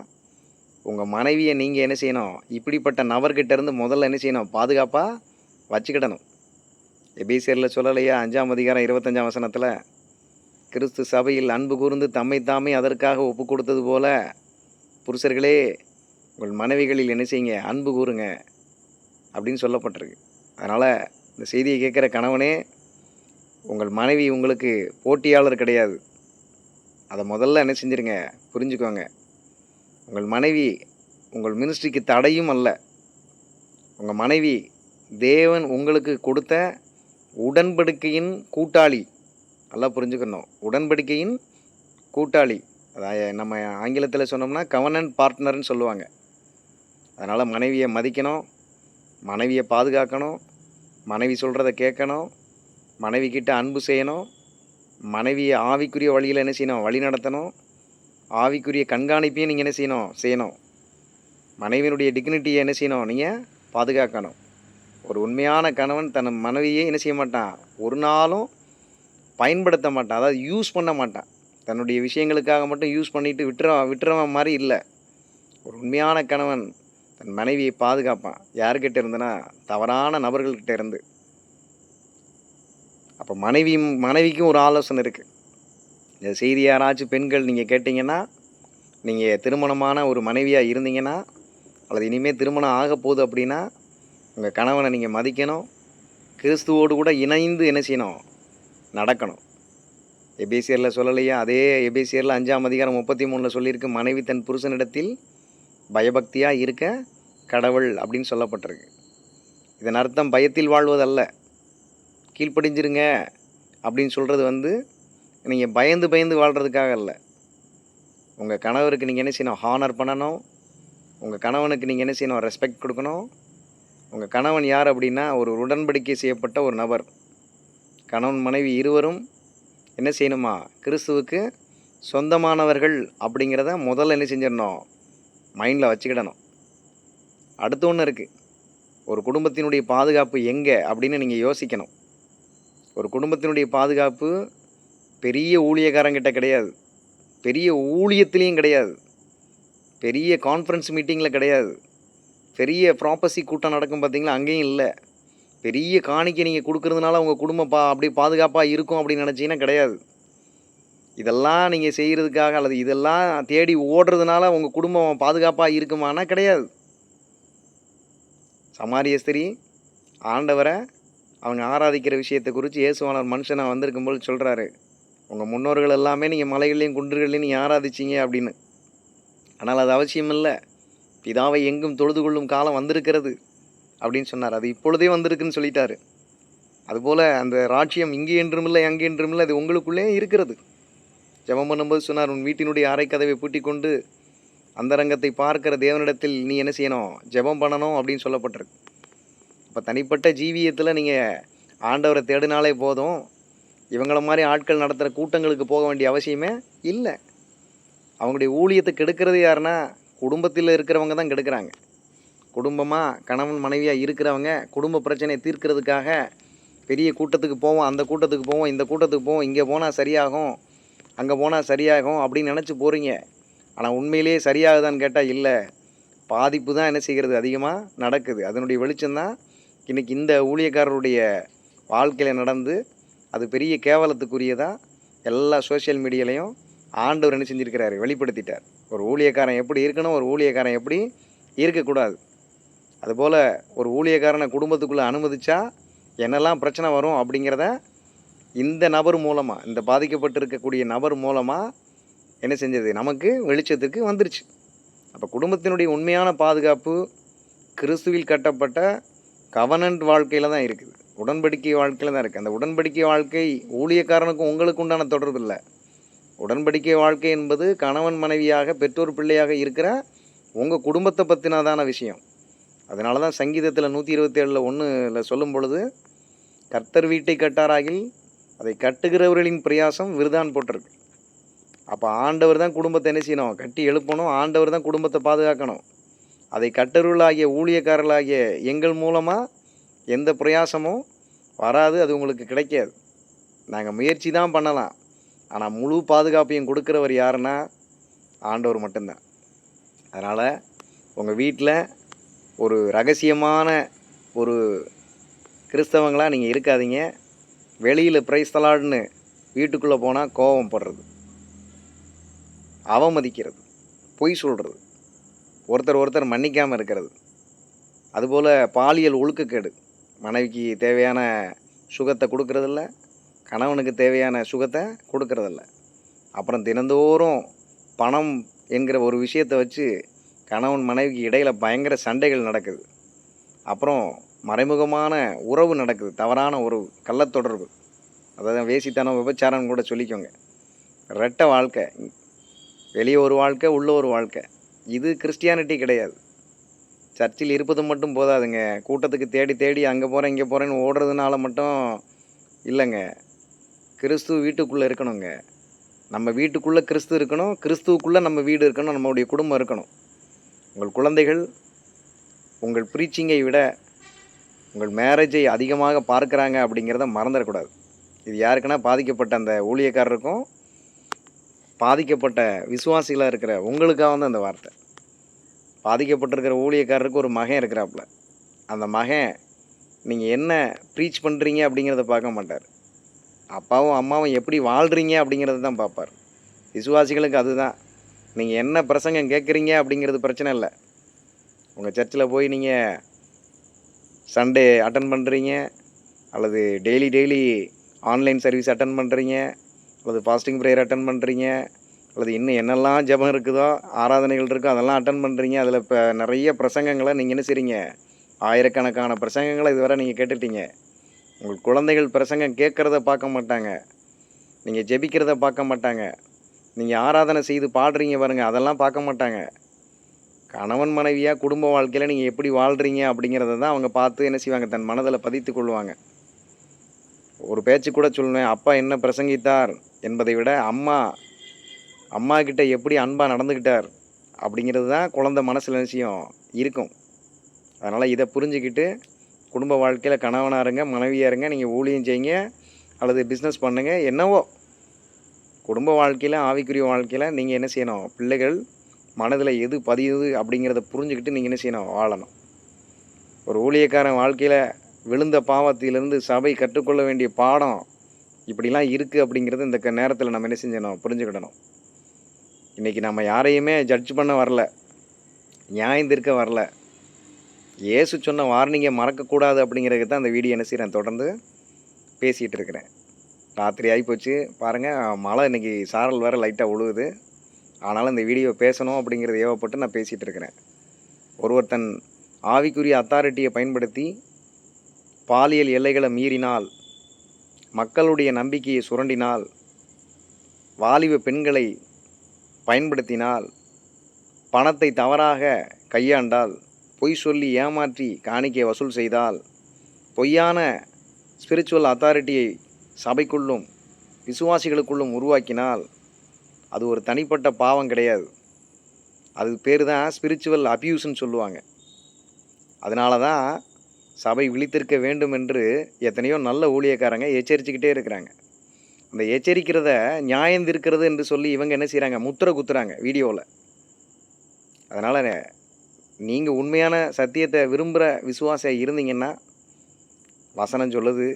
உங்கள் மனைவியை நீங்கள் என்ன செய்யணும், இப்படிப்பட்ட நபர்கிட்ட இருந்து முதல்ல என்ன செய்யணும், பாதுகாப்பாக வச்சுக்கிடணும். எபேசியரில் சொல்லலையா 5ஆம் அதிகாரம் 25ஆம் வசனத்தில், கிறிஸ்து சபையில் அன்பு கூர்ந்து தம்மை தாமே அதற்காக ஒப்பு கொடுத்தது போல புருஷர்களே உங்கள் மனைவிகளில் என்ன செய்யுங்க, அன்பு கூறுங்க அப்படின்னு சொல்லப்பட்டிருக்கு. அதனால் இந்த செய்தியை கேட்குற கணவனே, உங்கள் மனைவி உங்களுக்கு போட்டியாளர் கிடையாது. அதை முதல்ல என்ன செஞ்சுருங்க, புரிஞ்சுக்கோங்க. உங்கள் மனைவி உங்கள் மினிஸ்ட்ரிக்கு தடையும் அல்ல. உங்கள் மனைவி தேவன் உங்களுக்கு கொடுத்த உடன்படிக்கையின் கூட்டாளி. நல்லா புரிஞ்சுக்கணும், உடன்படிக்கையின் கூட்டாளி. அதாவது நம்ம ஆங்கிலத்தில் சொன்னோம்னா கவர்னன்ட் பார்ட்னர்னு சொல்லுவாங்க. அதனால் மனைவியை மதிக்கணும், மனைவியை பாதுகாக்கணும், மனைவி சொல்கிறத கேட்கணும், மனைவிக்கிட்ட அன்பு செய்யணும், மனைவியை ஆவிக்குரிய வழியில் என்ன செய்யணும், வழி நடத்தணும், ஆவிக்குரிய கண்காணிப்பையும் நீங்கள் என்ன செய்யணும். மனைவியினுடைய டிக்னிட்டியை என்ன செய்யணும், நீங்கள் பாதுகாக்கணும். ஒரு உண்மையான கணவன் தன் மனைவியை என்ன செய்ய மாட்டான், ஒரு நாளும் பயன்படுத்த மாட்டான், அதாவது யூஸ் பண்ண மாட்டான். தன்னுடைய விஷயங்களுக்காக மட்டும் யூஸ் பண்ணிவிட்டு விட்டுறவன் மாதிரி இல்லை. ஒரு உண்மையான கணவன் தன் மனைவியை பாதுகாப்பான். யார்கிட்ட இருந்துன்னா, தவறான நபர்கள்கிட்ட இருந்து. அப்போ மனைவிக்கும் ஒரு ஆலோசனை இருக்குது. இந்த செய்தி யாராச்சும் பெண்கள் நீங்கள் கேட்டிங்கன்னா, நீங்கள் திருமணமான ஒரு மனைவியாக இருந்தீங்கன்னா, அல்லது இனிமேல் திருமணம் ஆக போகுது அப்படின்னா, உங்கள் கணவனை நீங்கள் மதிக்கணும், கிறிஸ்துவோடு கூட இணைந்து என்ன செய்யணும், நடக்கணும். எபேசியரில் சொல்லலையா, அதே எபேசியரில் 5ஆம் அதிகாரம் 33 சொல்லியிருக்கு, மனைவி தன் புருஷனிடத்தில் பயபக்தியாக இருக்க கடவுள் அப்படின்னு சொல்லப்பட்டிருக்கு. இதன் அர்த்தம் பயத்தில் வாழ்வதல்ல, கீழ்ப்படிஞ்சிருங்க அப்படின்னு சொல்கிறது நீங்கள் பயந்து வாழ்கிறதுக்காக இல்லை. உங்கள் கணவருக்கு நீங்கள் என்ன செய்யணும், ஹானர் பண்ணணும். உங்கள் கணவனுக்கு நீங்கள் என்ன செய்யணும், ரெஸ்பெக்ட் கொடுக்கணும். உங்கள் கணவன் யார் அப்படின்னா, ஒரு உடன்படிக்கை செய்யப்பட்ட ஒரு நபர். கணவன் மனைவி இருவரும் என்ன செய்யணுமா, கிறிஸ்துவுக்கு சொந்தமானவர்கள் அப்படிங்கிறத முதல்ல என்ன செஞ்சிடணும், மைண்டில் வச்சுக்கிடணும். அடுத்து ஒன்று இருக்குது. ஒரு குடும்பத்தினுடைய பாதுகாப்பு எங்கே அப்படின்னு நீங்கள் யோசிக்கணும். ஒரு குடும்பத்தினுடைய பாதுகாப்பு பெரிய ஊழியக்காரங்கிட்ட கிடையாது, பெரிய ஊழியத்துலேயும் கிடையாது, பெரிய கான்ஃபரன்ஸ் மீட்டிங்கில் கிடையாது, பெரிய ப்ராப்பர்சி கூட்டம் நடக்கும் பார்த்தீங்களா, அங்கேயும் இல்லை. பெரிய காணிக்கை நீங்கள் கொடுக்கறதுனால உங்கள் குடும்பம் அப்படி பாதுகாப்பாக இருக்கும் அப்படின்னு நினச்சிங்கன்னா கிடையாது. இதெல்லாம் நீங்கள் செய்கிறதுக்காக அல்லது இதெல்லாம் தேடி ஓடுறதுனால உங்கள் குடும்பம் பாதுகாப்பாக இருக்குமானா கிடையாது. சமாரிய ஸ்திரீ ஆண்டவரை அவங்க ஆராதிக்கிற விஷயத்தை குறித்து இயேசுவானவர் மனுஷனாக வந்திருக்கும்போது சொல்கிறாரு, உங்கள் முன்னோர்கள் எல்லாமே நீங்கள் மலைகள்லையும் குன்றுகள்லையும் நீங்கள் ஆராதிச்சிங்க அப்படின்னு. ஆனால் அது அவசியம் இல்லை, பிதாவை எங்கும் தொழுது கொள்ளும் காலம் வந்திருக்கிறது அப்படின்னு சொன்னார். அது இப்பொழுதே வந்திருக்குன்னு சொல்லிட்டாரு. அதுபோல் அந்த ராட்சியம் இங்கே என்றும் இல்லை அங்கே என்றும் இல்லை, அது உங்களுக்குள்ளே இருக்கிறது. ஜெபம் பண்ணும்போது சொன்னார், உன் வீட்டினுடைய அறைக்கதவை பூட்டி கொண்டு அந்தரங்கத்தை பார்க்கிற தேவனிடத்தில் நீ என்ன செய்யணும், ஜெபம் பண்ணணும் அப்படின்னு சொல்லப்பட்டிருக்கு. இப்போ தனிப்பட்ட ஜீவியத்தில் நீங்கள் ஆண்டவரை தேடினாலே போதும். இவங்கள மாதிரி ஆட்கள் நடத்துகிற கூட்டங்களுக்கு போக வேண்டிய அவசியமே இல்லை. அவங்களுடைய ஊழியத்தை கெடுக்கிறது யாருன்னா குடும்பத்தில் இருக்கிறவங்க தான் கெடுக்கிறாங்க. குடும்பமாக கணவன் மனைவியாக இருக்கிறவங்க குடும்ப பிரச்சனையை தீர்க்கிறதுக்காக பெரிய கூட்டத்துக்கு போவோம், அந்த கூட்டத்துக்கு போவோம், இந்த கூட்டத்துக்கு போவோம், இங்கே போனால் சரியாகும், அங்கே போனால் சரியாகும் அப்படின்னு நினச்சி போகிறீங்க. ஆனால் உண்மையிலேயே சரியாகுதான்னு கேட்டால் இல்லை, பாதிப்பு தான் என்ன செய்கிறது அதிகமாக நடக்குது. அதனுடைய வெளிச்சம்தான் இன்றைக்கி இந்த ஊழியக்காரருடைய வாழ்க்கையில் நடந்து அது பெரிய கேவலத்துக்குரியதாக எல்லா சோஷியல் மீடியாலையும் ஆண்டவர் என்ன செஞ்சுருக்கிறாரு, வெளிப்படுத்திட்டார். ஒரு ஊழியக்காரன் எப்படி இருக்கணும், ஒரு ஊழியக்காரன் எப்படி இருக்கக்கூடாது. அதுபோல் ஒரு ஊழியக்காரனை குடும்பத்துக்குள்ளே அனுமதிச்சா என்னெல்லாம் பிரச்சனை வரும் அப்படிங்கிறத இந்த நபர் மூலமாக, இந்த பாதிக்கப்பட்டு இருக்கக்கூடிய நபர் மூலமாக என்ன செஞ்சது, நமக்கு வெளிச்சத்துக்கு வந்துருச்சு. அப்போ குடும்பத்தினுடைய உண்மையான பாதுகாப்பு கிறிஸ்துவில் கட்டப்பட்ட கவனன்ட் வாழ்க்கையில் தான் இருக்குது, உடன்படிக்கை வாழ்க்கையில் தான் இருக்குது. அந்த உடன்படிக்கை வாழ்க்கை ஊழியக்காரனுக்கும் உங்களுக்கு உண்டான தொடர்பு இல்லை. உடன்படிக்கை வாழ்க்கை என்பது கணவன் மனைவியாக பெற்றோர் பிள்ளையாக இருக்கிற உங்கள் குடும்பத்தை பற்றினதான விஷயம். அதனால தான் சங்கீதத்தில் 127:1 சொல்லும் பொழுது, கர்த்தர் வீட்டை கட்டாராகில் அதை கட்டுகிறவர்களின் பிரயாசம் விருதான் போட்டிருக்கு. அப்போ ஆண்டவர் தான் குடும்பத்தை என்ன செய்யணும், கட்டி எழுப்பணும். ஆண்டவர் தான் குடும்பத்தை பாதுகாக்கணும். அதை கட்டர்களாகிய ஊழியக்காரர்களாகிய எங்கள் மூலமாக எந்த பிரயாசமும் வராது, அது உங்களுக்கு கிடைக்காது. நாங்கள் முயற்சி தான் பண்ணலாம், ஆனால் முழு பாதுகாப்பையும் கொடுக்குறவர் யாருன்னா ஆண்டவர் மட்டும்தான். அதனால் உங்கள் வீட்டில் ஒரு ரகசியமான ஒரு கிறிஸ்தவங்களாக நீங்கள் இருக்காதீங்க. வெளியில் பிரைஸ் தலாடுன்னு வீட்டுக்குள்ளே போனால் கோபம் படுறது, அவமதிக்கிறது, பொய் சொல்கிறது, ஒருத்தர் மன்னிக்காமல் இருக்கிறது. அதுபோல் பாலியல் ஒழுக்கக்கேடு, மனைவிக்கு தேவையான சுகத்தை கொடுக்கறதில்ல, கணவனுக்கு தேவையான சுகத்தை கொடுக்கறதில்ல. அப்புறம் தினந்தோறும் பணம் என்கிற ஒரு விஷயத்தை வச்சு கணவன் மனைவிக்கு இடையில் பயங்கர சண்டைகள் நடக்குது. அப்புறம் மறைமுகமான உறவு நடக்குது, தவறான உறவு, கள்ளத்தொடர்பு, அதாவது வேசித்தனம், விபச்சாரம் கூட சொல்லிக்கோங்க. ரெட்டை வாழ்க்கை, வெளியே ஒரு வாழ்க்கை, உள்ள ஒரு வாழ்க்கை. இது கிறிஸ்டியானிட்டி கிடையாது. சர்ச்சில் இருப்பது மட்டும் போதாதுங்க, கூட்டத்துக்கு தேடி தேடி அங்கே போகிறேன் இங்கே போகிறேன்னு ஓடுறதுனால மட்டும் இல்லைங்க. கிறிஸ்துவ வீட்டுக்குள்ளே இருக்கணுங்க. நம்ம வீட்டுக்குள்ளே கிறிஸ்து இருக்கணும், கிறிஸ்துவுக்குள்ளே நம்ம வீடு இருக்கணும், நம்மளுடைய குடும்பம் இருக்கணும். உங்கள் குழந்தைகள் உங்கள் ப்ரீச்சிங்கை விட உங்கள் மேரேஜை அதிகமாக பார்க்குறாங்க அப்படிங்கிறத மறந்துடக்கூடாது. இது யாருக்குன்னா பாதிக்கப்பட்ட அந்த ஊழியக்காரருக்கும் பாதிக்கப்பட்ட விசுவாசிகளாக இருக்கிற உங்களுக்காக வந்து அந்த வார்த்தை. பாதிக்கப்பட்டிருக்கிற ஊழியக்காரருக்கு ஒரு மகன் இருக்கிறாப்புல, அந்த மகன் நீங்கள் என்ன ப்ரீச் பண்ணுறீங்க அப்படிங்கிறத பார்க்க மாட்டார். அப்பாவும் அம்மாவும் எப்படி வாழ்கிறீங்க அப்படிங்கிறத தான் பார்ப்பார். விசுவாசிகளுக்கு அதுதான். நீங்கள் என்ன பிரசங்கம் கேட்குறீங்க அப்படிங்கிறது பிரச்சனை இல்லை. உங்கள் சர்ச்சில் போய் நீங்கள் சண்டே அட்டன் பண்ணுறீங்க, அல்லது டெய்லி ஆன்லைன் சர்வீஸ் அட்டன் பண்ணுறீங்க, அல்லது ஃபாஸ்டிங் ப்ரேயர் அட்டன் பண்ணுறீங்க, அல்லது இன்னும் என்னெல்லாம் ஜெபம் இருக்குதோ, ஆராதனைகள் இருக்கோ அதெல்லாம் அட்டன் பண்ணுறீங்க. அதில் இப்போ நிறைய பிரசங்கங்களை நீங்கள் என்ன செய்கிறீங்க, ஆயிரக்கணக்கான பிரசங்கங்களை இதுவரை நீங்கள் கேட்டுட்டீங்க. உங்கள் குழந்தைகள் பிரசங்கம் கேட்குறத பார்க்க மாட்டாங்க, நீங்கள் ஜெபிக்கிறத பார்க்க மாட்டாங்க, நீங்கள் ஆராதனை செய்து பாடுறீங்க பாருங்கள், அதெல்லாம் பார்க்க மாட்டாங்க. கணவன் மனைவியாக குடும்ப வாழ்க்கையில் நீங்கள் எப்படி வாழ்கிறீங்க அப்படிங்கிறத தான் அவங்க பார்த்து என்ன செய்வாங்க, தன் மனதில் பதித்து கொள்வாங்க. ஒரு பேச்சு கூட சொல்லுவேன், அப்பா என்ன பிரசங்கித்தார் என்பதை விட அம்மா கிட்ட எப்படி அன்பாக நடந்துக்கிட்டார் அப்படிங்கிறது தான் குழந்தை மனசில் நிச்சயம் இருக்கும். அதனால் இதை புரிஞ்சுக்கிட்டு குடும்ப வாழ்க்கையில் கணவனாக இருங்க, மனைவியாக இருங்க, நீங்கள் ஊழியம் செய்யுங்க அல்லது பிஸ்னஸ் பண்ணுங்கள், என்னவோ குடும்ப வாழ்க்கையில் ஆவிக்குரிய வாழ்க்கையில் நீங்கள் என்ன செய்யணும், பிள்ளைகள் மனதில் எது பதியுது அப்படிங்கிறத புரிஞ்சுக்கிட்டு நீங்கள் என்ன செய்யணும், வாழணும். ஒரு ஊழியக்காரன் வாழ்க்கையில் விழுந்த பாவத்திலிருந்து சபை கற்றுக்கொள்ள வேண்டிய பாடம் இப்படிலாம் இருக்குது அப்படிங்கிறது இந்த நேரத்தில் நம்ம என்ன செஞ்சணும், புரிஞ்சுக்கிடணும். இன்றைக்கி நம்ம யாரையுமே ஜட்ஜ் பண்ண வரல, நியாயம் தீர்க்க வரல. இயேசு சொன்ன வார்னிங்கை மறக்கக்கூடாது அப்படிங்கிறதுக்கு தான் இந்த வீடியோ என்ன செய்கிறேன், தொடர்ந்து பேசிகிட்டு இருக்கிறேன். ராத்திரி ஆகிப்போச்சு பாருங்கள், மழை இன்றைக்கி சாரல் வேறு லைட்டாக உழுவுது. ஆனாலும் இந்த வீடியோ பேசணும் அப்படிங்கிறது ஏவப்பட்டு நான் பேசிகிட்டு இருக்கிறேன். ஒருவர் தன் ஆவிக்குரிய அத்தாரிட்டியை பயன்படுத்தி பாலியல் எல்லைகளை மீறினால், மக்களுடைய நம்பிக்கையை சுரண்டினால், வாலிப பெண்களை பயன்படுத்தினால், பணத்தை தவறாக கையாண்டால், பொய் சொல்லி ஏமாற்றி காணிக்கை வசூல் செய்தால், பொய்யான ஸ்பிரிச்சுவல் அத்தாரிட்டியை சபைக்குள்ளும் விசுவாசிகளுக்குள்ளும் உருவாக்கினால், அது ஒரு தனிப்பட்ட பாவம் கிடையாது. அது பேர் தான் ஸ்பிரிச்சுவல் அபியூஸ்ன்னு சொல்லுவாங்க. அதனால தான் சபை விழித்திருக்க வேண்டும் என்று எத்தனையோ நல்ல ஊழியக்காரங்க எச்சரிச்சுக்கிட்டே இருக்கிறாங்க. அந்த எச்சரிக்கிறத நியாயம் இருக்கிறது என்று சொல்லி இவங்க என்ன செய்கிறாங்க, முத்திரை குத்துறாங்க வீடியோவில். அதனால் நீங்கள் உண்மையான சத்தியத்தை விரும்புகிற விசுவாசியாக இருந்தீங்கன்னா, வசனம் சொல்லுது,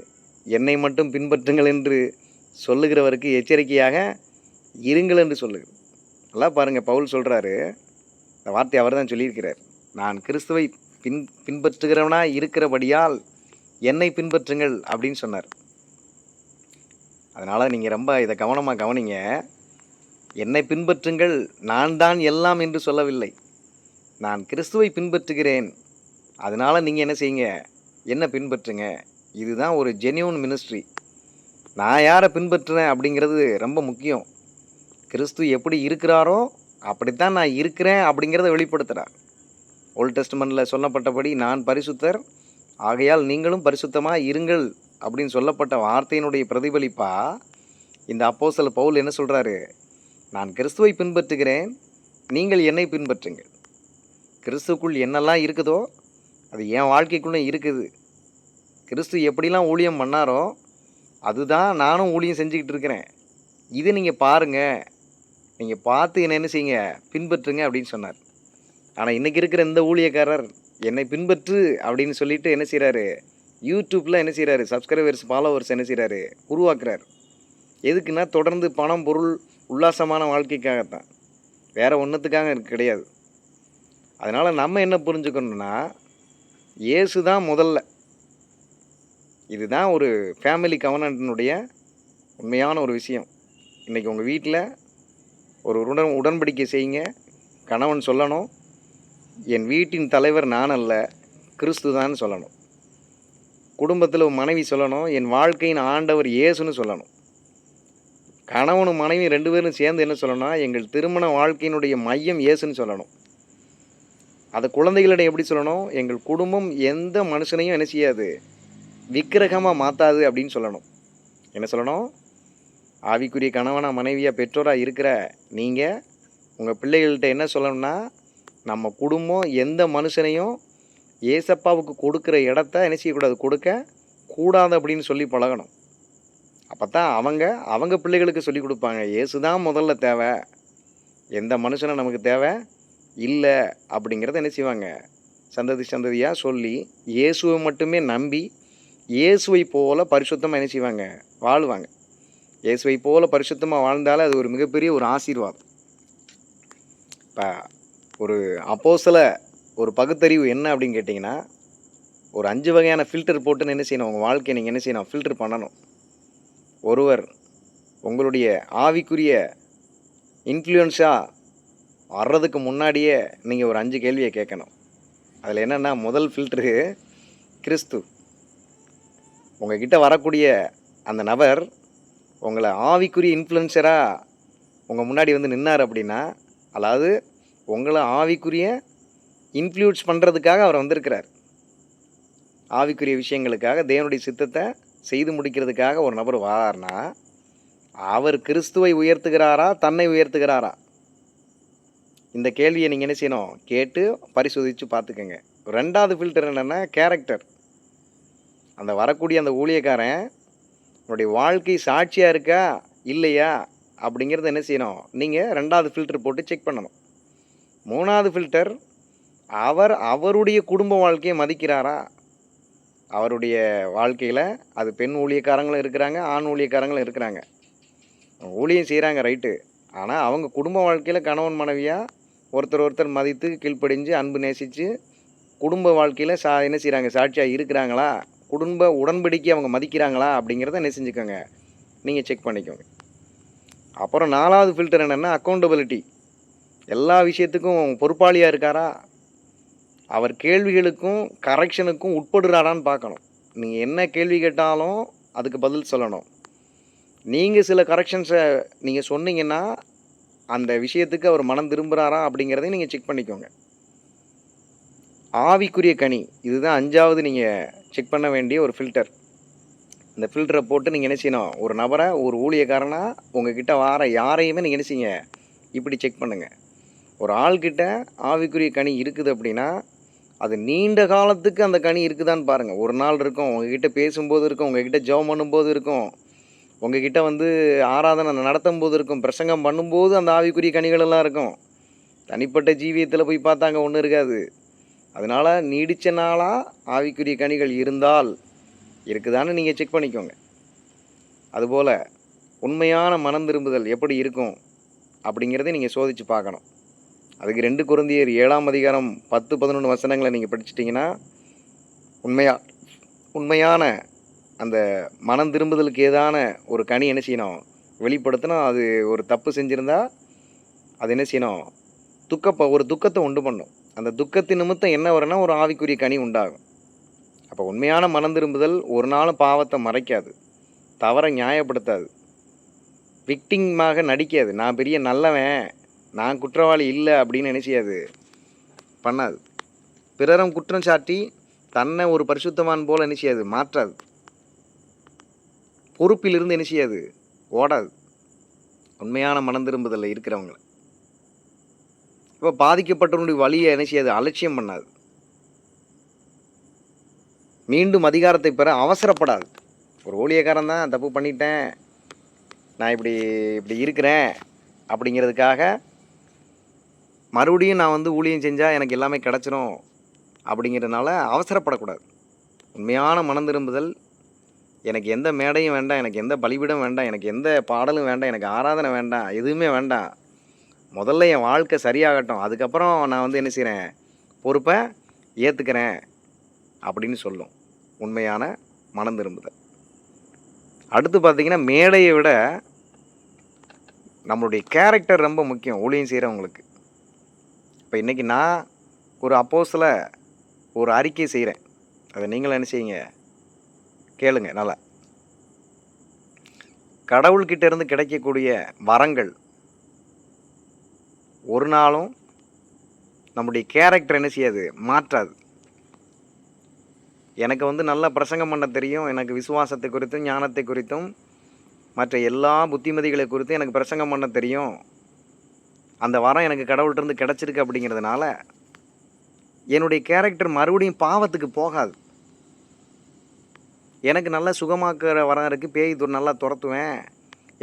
என்னை மட்டும் பின்பற்றுங்கள் என்று சொல்லுகிறவருக்கு எச்சரிக்கையாக இருங்கள் என்று சொல்லுது. நல்லா பாருங்கள், பவுல் சொல்கிறாரு, இந்த வார்த்தை அவர் தான் சொல்லியிருக்கிறார், நான் கிறிஸ்துவை பின்பற்றுகிறவனாக இருக்கிறபடியால் என்னை பின்பற்றுங்கள் அப்படின்னு சொன்னார். அதனால் நீங்கள் ரொம்ப இதை கவனமாக கவனிங்க. என்னை பின்பற்றுங்கள், நான் தான் எல்லாம் என்று சொல்லவில்லை. நான் கிறிஸ்துவை பின்பற்றுகிறேன், அதனால் நீங்கள் என்ன செய்யுங்க, என்ன பின்பற்றுங்க. இதுதான் ஒரு ஜென்யூன் மினிஸ்ட்ரி. நான் யாரை பின்பற்றுறேன் அப்படிங்கிறது ரொம்ப முக்கியம். கிறிஸ்து எப்படி இருக்கிறாரோ அப்படித்தான் நான் இருக்கிறேன் அப்படிங்கிறத வெளிப்படுத்துகிறார். ஓல்ட் டெஸ்டமெண்ட்டில் சொல்லப்பட்டபடி நான் பரிசுத்தர், ஆகையால் நீங்களும் பரிசுத்தமாக இருங்கள் அப்படின்னு சொல்லப்பட்ட வார்த்தையினுடைய பிரதிபலிப்பா இந்த அப்போஸ்தலர் பவுல் என்ன சொல்கிறாரு, நான் கிறிஸ்துவை பின்பற்றுகிறேன், நீங்கள் என்னை பின்பற்றுங்கள். கிறிஸ்துக்குள் என்னெல்லாம் இருக்குதோ அது என் வாழ்க்கைக்குள்ளே இருக்குது. கிறிஸ்து எப்படிலாம் ஊழியம் பண்ணாரோ அதுதான் நானும் ஊழியம் செஞ்சுக்கிட்டு இருக்கிறேன். இதை நீங்கள் பாருங்கள், நீங்கள் பார்த்து என்ன செய்யுங்க, பின்பற்றுங்க அப்படின்னு சொன்னார். ஆனால் இன்றைக்கி இருக்கிற இந்த ஊழியக்காரர் என்னை பின்பற்று அப்படின்னு சொல்லிட்டு என்ன செய்கிறாரு, யூடியூப்பில் என்ன செய்கிறாரு, சப்ஸ்கிரைபர்ஸ் ஃபாலோவர்ஸ் என்ன செய்கிறாரு, உருவாக்குறார். எதுக்குன்னா தொடர்ந்து பணம், பொருள், உல்லாசமான வாழ்க்கைக்காகத்தான், வேறு ஒன்றுத்துக்காக கிடையாது. அதனால் நம்ம என்ன புரிஞ்சுக்கணுன்னா, இயேசு தான் முதல்ல. இதுதான் ஒரு ஃபேமிலி கவர்னன்ட்டினுடைய உண்மையான ஒரு விஷயம். இன்றைக்கி உங்கள் வீட்டில் ஒரு உடன்படிக்கை செய்யுங்க. கணவன் சொல்லணும், என் வீட்டின் தலைவர் நான் அல்ல, கிறிஸ்து தான் சொல்லணும். குடும்பத்தில் மனைவி சொல்லணும், என் வாழ்க்கையின் ஆண்டவர் இயேசுன்னு சொல்லணும். கணவனும் மனைவி 2 பேரும் சேர்ந்து என்ன சொல்லணும்னா, எங்கள் திருமண வாழ்க்கையினுடைய மையம் இயேசுன்னு சொல்லணும். அதை குழந்தைகளிடம் எப்படி சொல்லணும், எங்கள் குடும்பம் எந்த மனுஷனையும் என்ன செய்யாது, விக்கிரகமாக மாற்றாது அப்படின்னு சொல்லணும். என்ன சொல்லணும், ஆவிக்குரிய கணவனாக மனைவியாக பெற்றோராக இருக்கிற நீங்கள் உங்கள் பிள்ளைகள்கிட்ட என்ன சொல்லணும்னா, நம்ம குடும்பம் எந்த மனுஷனையும் ஏசப்பாவுக்கு கொடுக்குற இடத்த என்ன செய்யக்கூடாது, கொடுக்க கூடாது அப்படின்னு சொல்லி பழகணும். அப்போ தான் அவங்க பிள்ளைகளுக்கு சொல்லி கொடுப்பாங்க, இயேசு தான் முதல்ல தேவை, எந்த மனுஷனும் நமக்கு தேவை இல்லை அப்படிங்கிறத என்ன செய்வாங்க, சந்ததி சந்ததியாக சொல்லி இயேசுவை மட்டுமே நம்பி இயேசுவை போல் பரிசுத்தமாக என்ன செய்வாங்க, வாழ்வாங்க. இயேசுவை போல் பரிசுத்தமாக வாழ்ந்தாலே அது ஒரு மிகப்பெரிய ஒரு ஆசீர்வாதம். இப்போ ஒரு அப்போஸ்தல ஒரு பகுத்தறிவு என்ன அப்படின்னு கேட்டிங்கன்னா, ஒரு 5 வகையான ஃபில்டர் போட்டுன்னு என்ன செய்யணும், உங்கள் வாழ்க்கையை நீங்கள் என்ன செய்யணும், ஃபில்டர் பண்ணணும். ஒருவர் உங்களுடைய ஆவிக்குரிய இன்ஃப்ளூயன்ஸாக வர்றதுக்கு முன்னாடியே நீங்கள் ஒரு 5 கேள்வியை கேட்கணும். அதில் என்னென்னா, முதல் ஃபில்ட்ரு கிறிஸ்து. உங்கள்கிட்ட வரக்கூடிய அந்த நபர் உங்களை ஆவிக்குரிய இன்ஃப்ளூயன்சராக உங்கள் முன்னாடி வந்து நின்னார் அப்படின்னா, அதாவது உங்களை ஆவிக்குரிய இன்ஃப்ளூயன்ஸ் பண்ணுறதுக்காக அவர் வந்திருக்கிறார். ஆவிக்குரிய விஷயங்களுக்காக, தேவனுடைய சித்தத்தை செய்து முடிக்கிறதுக்காக ஒரு நபர் வரார்னா, அவர் கிறிஸ்துவை உயர்த்துகிறாரா, தன்னை உயர்த்துகிறாரா? இந்த கேள்வியை நீங்கள் என்ன செய்யணும், கேட்டு பரிசோதித்து பார்த்துக்கங்க. 2வது ஃபில்டர் என்னென்னா கேரக்டர். அந்த வரக்கூடிய அந்த ஊழியக்காரன் உன்னுடைய வாழ்க்கை சாட்சியாக இருக்கா இல்லையா அப்படிங்கிறத என்ன செய்யணும், நீங்கள் 2வது ஃபில்டர் போட்டு செக் பண்ணணும். 3வது ஃபில்டர் அவருடைய குடும்ப வாழ்க்கையை மதிக்கிறாரா? அவருடைய வாழ்க்கையில் அது பெண் ஊழியக்காரங்களும் இருக்கிறாங்க, ஆண் ஊழியக்காரங்களும் இருக்கிறாங்க. ஊழியம் செய்கிறாங்க ரைட்டு. ஆனால் அவங்க குடும்ப வாழ்க்கையில் கணவன் மனைவியாக ஒருத்தர் மதித்து கீழ்ப்படிஞ்சு அன்பு நேசித்து குடும்ப வாழ்க்கையில் என்ன செய்கிறாங்க, சாட்சியாக இருக்கிறாங்களா? குடும்ப உடன்படிக்கை அவங்க மதிக்கிறாங்களா? அப்படிங்கிறத என்ன செஞ்சுக்கோங்க, நீங்கள் செக் பண்ணிக்கோங்க. அப்புறம் 4வது ஃபில்டர் என்னென்னா அக்கௌண்டபிலிட்டி. எல்லா விஷயத்துக்கும் பொறுப்பாளியாக இருக்காரா? அவர் கேள்விகளுக்கும் கரெக்ஷனுக்கும் உட்படுறாரான்னு பார்க்கணும். நீங்கள் என்ன கேள்வி கேட்டாலும் அதுக்கு பதில் சொல்லணும். நீங்கள் சில கரெக்ஷன்ஸை நீங்கள் சொன்னீங்கன்னா அந்த விஷயத்துக்கு அவர் மனம் திரும்புகிறாரா அப்படிங்கிறதையும் நீங்கள் செக் பண்ணிக்கோங்க. ஆவிக்குரிய கனி, இதுதான் 5வது நீங்கள் செக் பண்ண வேண்டிய ஒரு ஃபில்டர். இந்த ஃபில்டரை போட்டு நீங்கள் என்ன செய்யணும், ஒரு நபரை ஒரு ஊழியக்காரனாக உங்ககிட்ட வார யாரையுமே நீங்கள் என்ன செய்யுங்க, இப்படி செக் பண்ணுங்கள். ஒரு ஆள்கிட்ட ஆவிக்குரிய கனி இருக்குது அப்படின்னா அது நீண்ட காலத்துக்கு அந்த கனி இருக்குதான்னு பாருங்கள். ஒரு நாள் இருக்கும், உங்ககிட்ட பேசும்போது இருக்கும், உங்ககிட்ட ஜெபம் பண்ணும்போது இருக்கும், உங்ககிட்ட ஆராதனை நடத்தும் போது இருக்கும், பிரசங்கம் பண்ணும்போது அந்த ஆவிக்குரிய கனிகள் எல்லாம் இருக்கும். தனிப்பட்ட ஜீவியத்தில் போய் பார்த்தாங்க ஒன்றும் இருக்காது. அதனால் நீடித்த நாளாக ஆவிக்குரிய கனிகள் இருந்தால் இருக்குதான்னு நீங்கள் செக் பண்ணிக்கோங்க. அதுபோல் உண்மையான மனம் திரும்புதல் எப்படி இருக்கும் அப்படிங்கிறத நீங்கள் சோதித்து பார்க்கணும். அதுக்கு 2 கொரிந்தியர் 7ஆம் அதிகாரம் 10-11 வசனங்களை நீங்கள் படிச்சிட்டிங்கன்னா உண்மையான அந்த மனம் திரும்புதலுக்கு ஏதான ஒரு கனி என்ன செய்யணும், வெளிப்படுத்தினா அது ஒரு தப்பு செஞ்சுருந்தா அது என்ன செய்யணும், ஒரு துக்கத்தை உண்டு பண்ணும். அந்த துக்கத்தின் நிமித்தம் என்ன வரும்னா ஒரு ஆவிக்குரிய கனி உண்டாகும். அப்போ உண்மையான மனம் திரும்புதல் ஒரு நாளும் பாவத்தை மறைக்காது, தவறை நியாயப்படுத்தாது, விக்டிமாக நடிக்காது. நான் பெரிய நல்லவன், நான் குற்றவாளி இல்லை அப்படின்னு என்ன செய்யாது, பண்ணாது. பிறரும் குற்றம் சாட்டி தன்னை ஒரு பரிசுத்தவான் போல் என்ன செய்யாது, மாற்றாது. பொறுப்பிலிருந்து என்ன செய்யாது, ஓடாது. உண்மையான மனம் திரும்புதலில் இருக்கிறவங்கள இப்போ பாதிக்கப்பட்டவனுடைய வழியை என்ன செய்யாது, அலட்சியம் பண்ணாது. மீண்டும் அதிகாரத்தை பெற அவசரப்படாது. ஒரு ஊழியக்காரன் தான் தப்பு பண்ணிட்டேன், நான் இப்படி இருக்கிறேன் அப்படிங்கிறதுக்காக மறுபடியும் நான் ஊழியம் செஞ்சால் எனக்கு எல்லாமே கிடச்சிரும் அப்படிங்கிறதுனால அவசரப்படக்கூடாது. உண்மையான மனம் திரும்புதல், எனக்கு எந்த மேடையும் வேண்டாம், எனக்கு எந்த பலிபீடம் வேண்டாம், எனக்கு எந்த பாடலும் வேண்டாம், எனக்கு ஆராதனை வேண்டாம், எதுவுமே வேண்டாம், முதல்ல என் வாழ்க்கை சரியாகட்டும், அதுக்கப்புறம் நான் என்ன செய்கிறேன், பொறுப்பை ஏற்றுக்கிறேன் அப்படின்னு சொல்லும் உண்மையான மனம் திரும்புதல். அடுத்து பார்த்திங்கன்னா மேடையை விட நம்மளுடைய கேரக்டர் ரொம்ப முக்கியம் ஊழியம் செய்கிறவங்களுக்கு. இப்போ இன்றைக்கி நான் ஒரு அப்போஸ்தல ஒரு அறிக்கை செய்கிறேன், அதை நீங்களும் என்ன செய்யுங்க, கேளுங்க நல்லா. கடவுள்கிட்ட இருந்து கிடைக்கக்கூடிய வரங்கள் ஒரு நாளும் நம்முடைய கேரக்டர் என்ன செய்யாது, மாற்றாது. எனக்கு நல்லா பிரசங்கம் பண்ண தெரியும், எனக்கு விசுவாசத்தை குறித்தும் ஞானத்தை குறித்தும் மற்ற எல்லா புத்திமதிகளை குறித்தும் எனக்கு பிரசங்கம் பண்ண தெரியும், அந்த வரம் எனக்கு கடவுள்கிட்டருந்து கிடச்சிருக்கு அப்படிங்கிறதுனால என்னுடைய கேரக்டர் மறுபடியும் பாவத்துக்கு போகாது. எனக்கு நல்லா சுகமாக்குற வரம் இருக்குது, பேய் நல்லா துரத்துவேன்,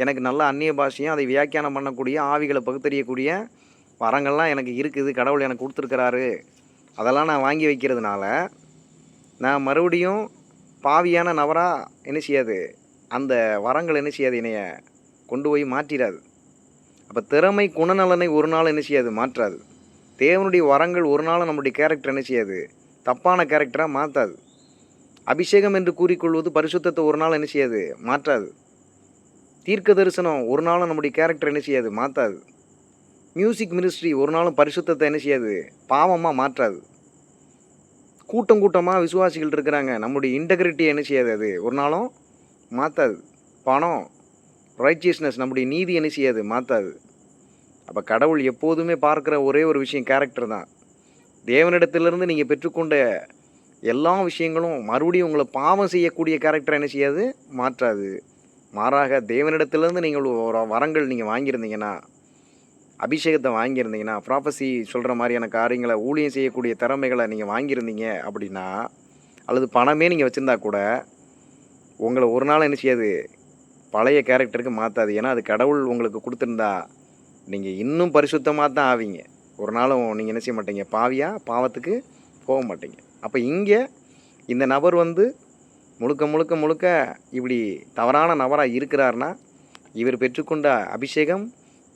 எனக்கு நல்லா அந்நிய பாஷையும் அதை வியாக்கியானம் பண்ணக்கூடிய ஆவிகளை பகுத்தறியக்கூடிய வரங்கள்லாம் எனக்கு இருக்குது, கடவுள் எனக்கு கொடுத்துருக்கிறாரு, அதெல்லாம் நான் வாங்கி வைக்கிறதுனால நான் மறுபடியும் பாவியான நபராக என்ன செய்யாது, அந்த வரங்கள் என்ன செய்யாது, என்னைய கொண்டு போய் மாற்றிடாது. அப்போ திறமை குணநலனை ஒரு நாள் என்ன செய்யாது, மாற்றாது. தேவனுடைய வரங்கள் ஒரு நாள் நம்முடைய கேரக்டர் என்ன செய்யாது, தப்பான கேரக்டராக மாற்றாது. அபிஷேகம் என்று கூறிக்கொள்வது பரிசுத்தத்தை ஒரு நாள் என்ன செய்யாது, மாற்றாது. தீர்க்க தரிசனம் ஒரு நாளும் நம்முடைய கேரக்டர் என்ன செய்யாது, மாற்றாது. மியூசிக் மினிஸ்ட்ரி ஒரு நாளும் பரிசுத்தத்தை என்ன செய்யாது, பாவமாக மாற்றாது. கூட்டமாக விசுவாசிகள் இருக்கிறாங்க, நம்முடைய இன்டெகிரிட்டி என்ன செய்யாது, அது ஒரு நாளும் மாற்றாது. பணம், ரைச்சியஸ்னஸ், நம்முடைய நீதி என்ன செய்யாது, மாற்றாது. அப்போ கடவுள் எப்போதுமே பார்க்குற ஒரே ஒரு விஷயம் கேரக்டர் தான். தேவனிடத்திலிருந்து நீங்கள் பெற்றுக்கொண்ட எல்லா விஷயங்களும் மறுபடியும் உங்களை பாவம் செய்யக்கூடிய கேரக்டர் என்ன செய்யாது, மாற்றாது. மாறாக தேவனிடத்திலிருந்து நீங்கள் ஒரு வரங்கள் நீங்கள் வாங்கியிருந்தீங்கன்னா அபிஷேகத்தை வாங்கியிருந்தீங்கன்னா, ப்ராஃபஸி சொல்கிற மாதிரியான காரியங்களை, ஊழியம் செய்யக்கூடிய திறமைகளை நீங்கள் வாங்கியிருந்தீங்க அப்படின்னா, அல்லது பணமே நீங்கள் வச்சுருந்தா கூட உங்களை ஒரு நாள் என்ன செய்யாது, பழைய கேரக்டருக்கு மாற்றாது. ஏன்னா அது கடவுள் உங்களுக்கு கொடுத்துருந்தா நீங்கள் இன்னும் பரிசுத்தமாக தான் ஆவீங்க. ஒரு நாளும் நீங்கள் என்ன செய்ய மாட்டீங்க, பாவத்துக்கு போக மாட்டீங்க. அப்போ இங்கே இந்த நபர் வந்து முழுக்க முழுக்க முழுக்க இப்படி தவறான நபராக இருக்கிறார்னா, இவர் பெற்றுக்கொண்ட அபிஷேகம்,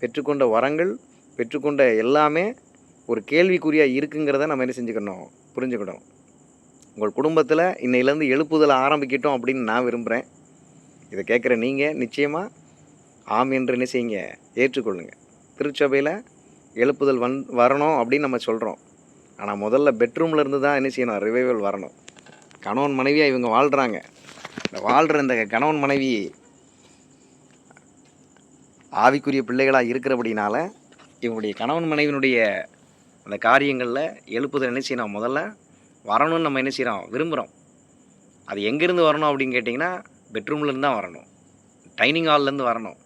பெற்றுக்கொண்ட வரங்கள், பெற்றுக்கொண்ட எல்லாமே ஒரு கேள்விக்குறியாக இருக்குங்கிறத நம்ம என்ன செஞ்சுக்கணும், புரிஞ்சுக்கணும். உங்கள் குடும்பத்தில் இன்னையிலேருந்து எழுப்புதல் ஆரம்பிக்கட்டும் அப்படின்னு நான் விரும்புகிறேன். இதை கேட்குற நீங்கள் நிச்சயமாக ஆம் என்று என்ன செய்யுங்க, ஏற்றுக்கொள்ளுங்க. திருச்சபையில் எழுப்புதல் வரணும் அப்படின்னு நம்ம சொல்கிறோம். ஆனால் முதல்ல பெட்ரூமில் இருந்து தான் என்ன செய்யணும், ரிவைவல் வரணும். கணவன் மனைவியாக இவங்க வாழ்கிறாங்க. இந்த வாழ்கிற இந்த கணவன் மனைவி ஆவிக்குரிய பிள்ளைகளாக இருக்கிறபடினால இவங்களுடைய கணவன் மனைவியினுடைய அந்த காரியங்களில் எழுப்புதல் என்ன செய்யணும், முதல்ல வரணும்னு நம்ம என்ன செய்கிறோம், விரும்புகிறோம். அது எங்கேருந்து வரணும் அப்படின்னு கேட்டிங்கன்னா, பெட்ரூம்லேருந்து தான் வரணும், டைனிங் ஹால்லேருந்து வரணும்.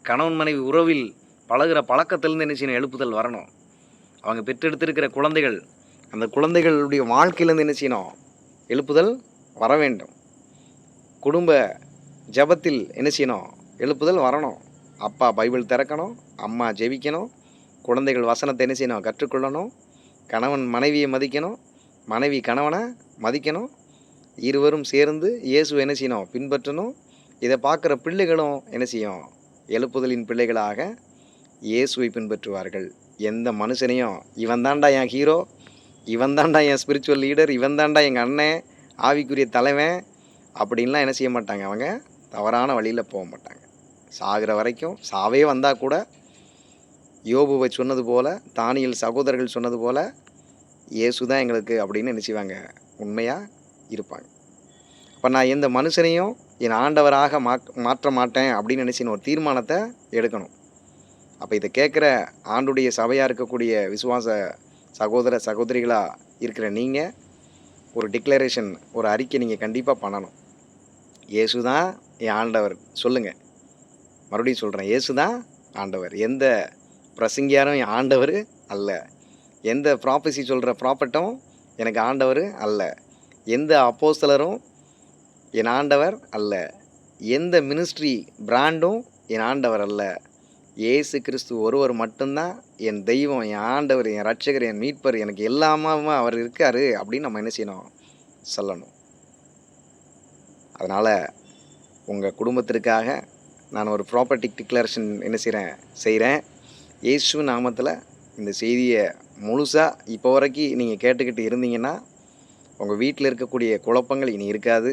கணவன் மனைவி உறவில் பழகிற பழக்கத்திலேருந்து என்ன செய்யணும், எழுப்புதல் வரணும். அவங்க பெற்றெடுத்திருக்கிற குழந்தைகள், அந்த குழந்தைகளுடைய வாழ்க்கையிலேருந்து என்ன செய்யணும், எழுப்புதல் வர வேண்டும். குடும்ப ஜபத்தில் என்ன செய்யணும், எழுப்புதல் வரணும். அப்பா பைபிள் திறக்கணும், அம்மா ஜெபிக்கணும், குழந்தைகள் வசனத்தை என்ன செய்யணும், கற்றுக்கொள்ளணும். கணவன் மனைவியை மதிக்கணும், மனைவி கணவனை மதிக்கணும். இருவரும் சேர்ந்து இயேசுவை என்ன செய்யணும், பின்பற்றணும். இதை பார்க்குற பிள்ளைகளும் என்ன செய்யும், எழுப்புதலின் பிள்ளைகளாக இயேசுவை பின்பற்றுவார்கள். எந்த மனுஷனையும் இவன் தாண்டா என் ஹீரோ, இவன் தாண்டா என் ஸ்பிரிச்சுவல் லீடர், இவன் தாண்டா எங்கள் அண்ணன், ஆவிக்குரிய தலைவன் அப்படின்லாம் என்ன செய்ய மாட்டாங்க. அவங்க தவறான வழியில் போக மாட்டாங்க. சாகிற வரைக்கும், சாவே வந்தால் கூட யோபுவை சொன்னது போல், தானியல் சகோதரர்கள் சொன்னது போல், இயேசு தான் எங்களுக்கு அப்படின்னு என்ன செய்வாங்க, உண்மையாக இருப்பாங்க. அப்போ நான் எந்த மனுஷனையும் என் ஆண்டவராக மாற்ற மாட்டேன் அப்படின்னு நினச்சின்னு ஒரு தீர்மானத்தை எடுக்கணும். அப்போ இதை கேட்குற ஆண்டுடைய சபையாக இருக்கக்கூடிய விசுவாச சகோதர சகோதரிகளாக இருக்கிற நீங்கள் ஒரு டிக்ளரேஷன், ஒரு அறிக்கை நீங்கள் கண்டிப்பாக பண்ணணும். இயேசு தான் என் ஆண்டவர் சொல்லுங்கள். மறுபடியும் சொல்கிறேன், இயேசு தான் ஆண்டவர். எந்த பிரசங்கியாரும் என் ஆண்டவர் அல்ல. எந்த ப்ராஃபஸி சொல்கிற ப்ராப்பர்ட்டும் எனக்கு ஆண்டவர் அல்ல. எந்த அப்போஸ்தலரும் என் ஆண்டவர் அல்ல. எந்த மினிஸ்ட்ரி பிராண்டும் என் ஆண்டவர் அல்ல. இயேசு கிறிஸ்து ஒருவர் மட்டும்தான் என் தெய்வம், என் ஆண்டவர், என் ரட்சகர், என் மீட்பர், எனக்கு எல்லாமே அவர் இருக்கார் அப்படின்னு நம்ம என்ன செய்யணும், சொல்லணும். அதனால் உங்கள் குடும்பத்திற்காக நான் ஒரு ப்ராப்பர்ட்டி டிக்ளரேஷன் என்ன செய்கிறேன். இயேசு நாமத்தில் இந்த செய்தியை முழுசாக இப்போ வரைக்கும் நீங்கள் கேட்டுக்கிட்டு இருந்தீங்கன்னா, உங்கள் வீட்டில் இருக்கக்கூடிய குழப்பங்கள் இனி இருக்காது.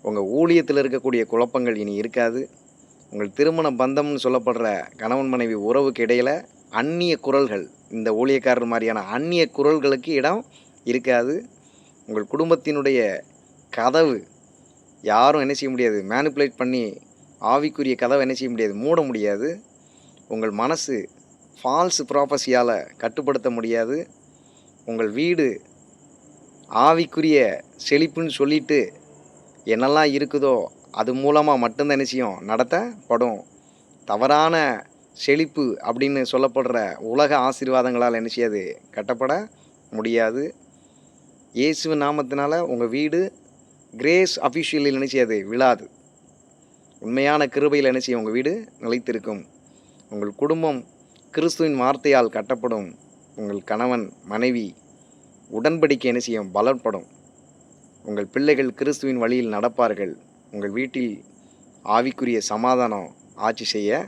உங்கள் ஊழியத்தில் இருக்கக்கூடிய குழப்பங்கள் இனி இருக்காது. உங்கள் திருமண பந்தம்னு சொல்லப்படுற கணவன் மனைவி உறவுக்கு இடையில் அந்நிய குரல்கள், இந்த ஊழியக்காரர் மாதிரியான அந்நிய குரல்களுக்கு இடம் இருக்காது. உங்கள் குடும்பத்தினுடைய கதவு யாரும் என்ன செய்ய முடியாது, மேனிப்புலேட் பண்ணி ஆவிக்குரிய கதவை என்ன செய்ய முடியாது, மூட முடியாது. உங்கள் மனசு ஃபால்ஸ் ப்ராஃபஸியால் கட்டுப்படுத்த முடியாது. உங்கள் வீடு ஆவிக்குரிய செழிப்புன்னு சொல்லிட்டு என்னெல்லாம் இருக்குதோ அது மூலமாக மட்டும்தான் என்ன செய்யும், நடத்தப்படும். தவறான செழிப்பு அப்படின்னு சொல்லப்படுற உலக ஆசீர்வாதங்களால் என்ன செய்யாது, கட்டப்பட முடியாது. இயேசு நாமத்தினால உங்கள் வீடு கிரேஸ் அஃபிஷியலில் என்ன செய்யாது, விழாது. உண்மையான கிருபையில் என்ன செய்யும், உங்கள் வீடு நிலைத்திருக்கும். உங்கள் குடும்பம் கிறிஸ்துவின் வார்த்தையால் கட்டப்படும். உங்கள் கணவன் மனைவி உடன்படிக்கை என்ன செய்யும், பலப்படும். உங்கள் பிள்ளைகள் கிறிஸ்துவின் வழியில் நடப்பார்கள். உங்கள் வீட்டில் ஆவிக்குரிய சமாதானம் ஆட்சி செய்ய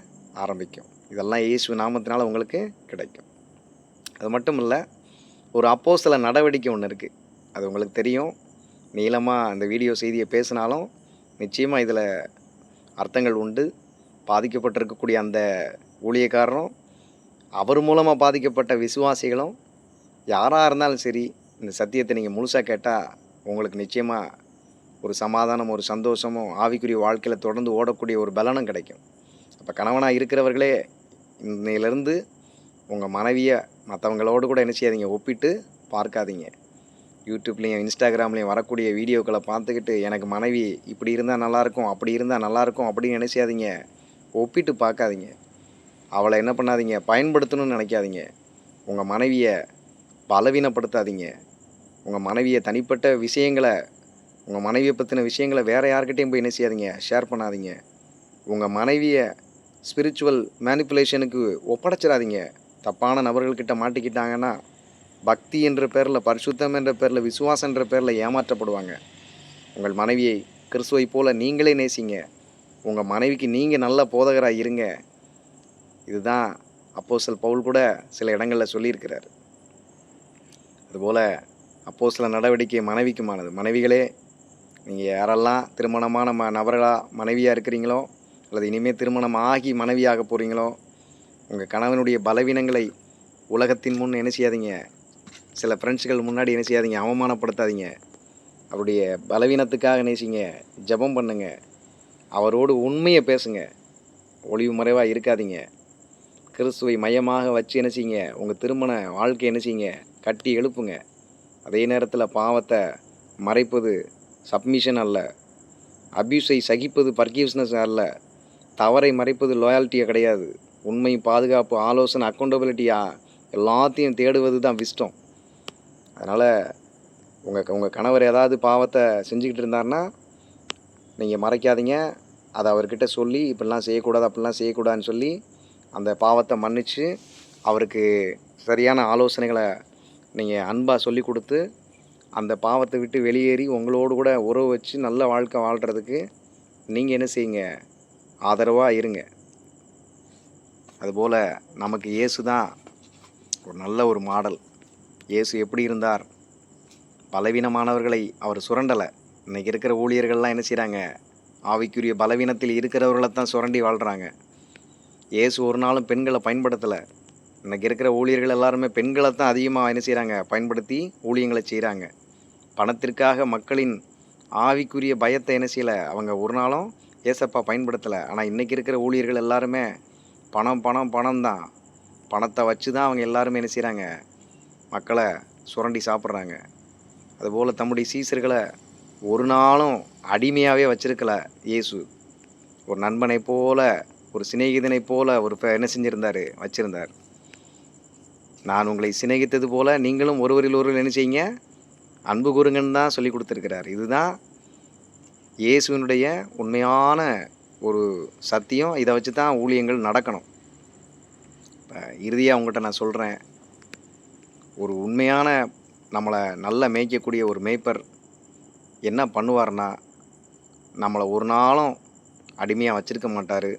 ஆரம்பிக்கும். இதெல்லாம் இயேசு நாமத்தினால் உங்களுக்கு கிடைக்கும். அது மட்டும் இல்லை, ஒரு அப்போஸ்தல நடவடிக்கை ஒன்று இருக்குது. அது உங்களுக்கு தெரியும். நீளமாக அந்த வீடியோ செய்தியை பேசினாலும் நிச்சயமாக இதில் அர்த்தங்கள் உண்டு. பாதிக்கப்பட்டிருக்கக்கூடிய அந்த ஊழியக்காரரும், அவர் மூலமாக பாதிக்கப்பட்ட விசுவாசிகளும், யாராக இருந்தாலும் சரி, இந்த சத்தியத்தை நீங்கள் முழுசாக கேட்டால் உங்களுக்கு நிச்சயமாக ஒரு சமாதானம், ஒரு சந்தோஷமும், ஆவிக்குரிய வாழ்க்கையில் தொடர்ந்து ஓடக்கூடிய ஒரு பலனும் கிடைக்கும். அப்போ கணவனாக இருக்கிறவர்களே, இன்னையிலேருந்து உங்கள் மனைவியை மற்றவங்களோடு கூட என்ன செய்யாதீங்க, ஒப்பிட்டு பார்க்காதீங்க. யூடியூப்லேயும் இன்ஸ்டாகிராம்லேயும் வரக்கூடிய வீடியோக்களை பார்த்துக்கிட்டு எனக்கு மனைவி இப்படி இருந்தால் நல்லாயிருக்கும், அப்படி இருந்தால் நல்லாயிருக்கும் அப்படின்னு நினைச்சாதீங்க, ஒப்பிட்டு பார்க்காதீங்க. அவளை என்ன பண்ணாதீங்க, பயன்படுத்தணும்னு நினைக்காதீங்க. உங்கள் மனைவியை பலவீனப்படுத்தாதீங்க. உங்கள் மனைவியை தனிப்பட்ட விஷயங்களை, உங்கள் மனைவியை பற்றின விஷயங்களை வேறு யார்கிட்டையும் போய் என்ன செய்யாதீங்க, ஷேர் பண்ணாதீங்க. உங்கள் மனைவியை ஸ்பிரிச்சுவல் மேனிப்புலேஷனுக்கு ஒப்படைச்சிடாதீங்க. தப்பான நபர்கள்கிட்ட மாட்டிக்கிட்டாங்கன்னா பக்தி என்ற பேரில், பரிசுத்தம் என்ற பேரில், விசுவாசம் என்ற பேரில் ஏமாற்றப்படுவாங்க. உங்கள் மனைவியை கிறிஸ்துவை போல நீங்களே நேசிங்க. உங்கள் மனைவிக்கு நீங்கள் நல்ல போதகராக இருங்க. இதுதான் அப்போஸ்தலன் பவுல் கூட சில இடங்களில் சொல்லியிருக்கிறார். அதுபோல் அப்போஸ்தல நடவடிக்கை மனைவிக்குமானது. மனைவிகளே, நீங்கள் யாரெல்லாம் திருமணமான நபர்களாக மனைவியாக இருக்கிறீங்களோ, அல்லது இனிமேல் திருமணம் ஆகி மனைவியாக போகிறீங்களோ, உங்கள் கணவனுடைய பலவீனங்களை உலகத்தின் முன் என்ன செய்யாதீங்க, சில ஃப்ரெண்ட்ஸுகள் முன்னாடி என்ன செய்யாதீங்க, அவமானப்படுத்தாதீங்க. அவருடைய பலவீனத்துக்காக நேசிங்க, ஜெபம் பண்ணுங்க, அவரோடு உண்மையை பேசுங்க, ஒளிவு மறைவாக இருக்காதீங்க. கிறிஸ்துவை மையமாக வச்சு என்ன செய்யுங்க, உங்கள் திருமண வாழ்க்கை என்ன செய்யுங்க, கட்டி எழுப்புங்க. அதே நேரத்தில் பாவத்தை மறைப்பது சப்மிஷன் அல்ல, அப்யூஸை சகிப்பது பர்கிவ்ஸ்னஸ் அல்ல, தவறை மறைப்பது லாயாலிட்டியாக கிடையாது. உண்மை, பாதுகாப்பு, ஆலோசனை, அக்கௌண்டபிலிட்டியா எல்லாத்தையும் தேடுவது தான் விஸ்டம். அதனால் உங்கள் கணவர் ஏதாவது பாவத்தை செஞ்சுக்கிட்டு இருந்தார்னா நீங்கள் மறைக்காதீங்க. அதை அவர்கிட்ட சொல்லி இப்படிலாம் செய்யக்கூடாது, அப்படிலாம் செய்யக்கூடாதுன்னு சொல்லி அந்த பாவத்தை மன்னித்து அவருக்கு சரியான ஆலோசனைகளை நீங்கள் அன்பாக சொல்லி கொடுத்து அந்த பாவத்தை விட்டு வெளியேறி உங்களோடு கூட உறவு வச்சு நல்ல வாழ்க்கை வாழ்கிறதுக்கு நீங்கள் என்ன செய்யுங்க, ஆதரவாக இருங்க. அதுபோல் நமக்கு இயேசு தான் ஒரு நல்ல ஒரு மாடல். இயேசு எப்படி இருந்தார்? பலவீனமானவர்களை அவர் சுரண்டலை. இன்றைக்கி இருக்கிற ஊழியர்கள்லாம் என்ன செய்கிறாங்க, ஆவிக்குரிய பலவீனத்தில் இருக்கிறவர்களை தான் சுரண்டி வாழ்கிறாங்க. இயேசு ஒரு நாளும் பெண்களை பயன்படுத்தலை. இன்றைக்கி இருக்கிற ஊழியர்கள் எல்லாருமே பெண்களை தான் அதிகமாக என்ன செய்கிறாங்க, பயன்படுத்தி ஊழியங்களை செய்கிறாங்க. பணத்திற்காக மக்களின் ஆவிக்குரிய பயத்தை என்ன செய்யலை, அவங்க ஒரு நாளும் ஏசப்பா பயன்படுத்தலை. ஆனால் இன்றைக்கி இருக்கிற ஊழியர்கள் எல்லாருமே பணம் பணம் பணம் தான். பணத்தை வச்சு தான் அவங்க எல்லாருமே என்ன செய்கிறாங்க, மக்களை சுரண்டி சாப்பிட்றாங்க. அதுபோல் தம்முடைய சீசர்களை ஒரு நாளும் அடிமையாகவே வச்சிருக்கல இயேசு. ஒரு நண்பனை போல, ஒரு சிநேகிதனை போல என்ன செஞ்சுருந்தார், வச்சுருந்தார். நான் உங்களை சிநேகித்தது போல் நீங்களும் ஒருவரில் ஒருவர் என்ன செய்யுங்க, அன்பு கூறுங்கன்னு தான் சொல்லி கொடுத்துருக்கிறார். இதுதான் இயேசுவினுடைய உண்மையான ஒரு சத்தியம். இதை வச்சு தான் ஊழியங்கள் நடக்கணும். இப்போ இறுதியாக உங்கள்கிட்ட நான் சொல்கிறேன், ஒரு உண்மையான நம்மளை நல்லா மேய்க்கக்கூடிய ஒரு மேய்ப்பர் என்ன பண்ணுவார்னா, நம்மளை ஒரு நாளும் அடிமையாக வச்சுருக்க மாட்டார்.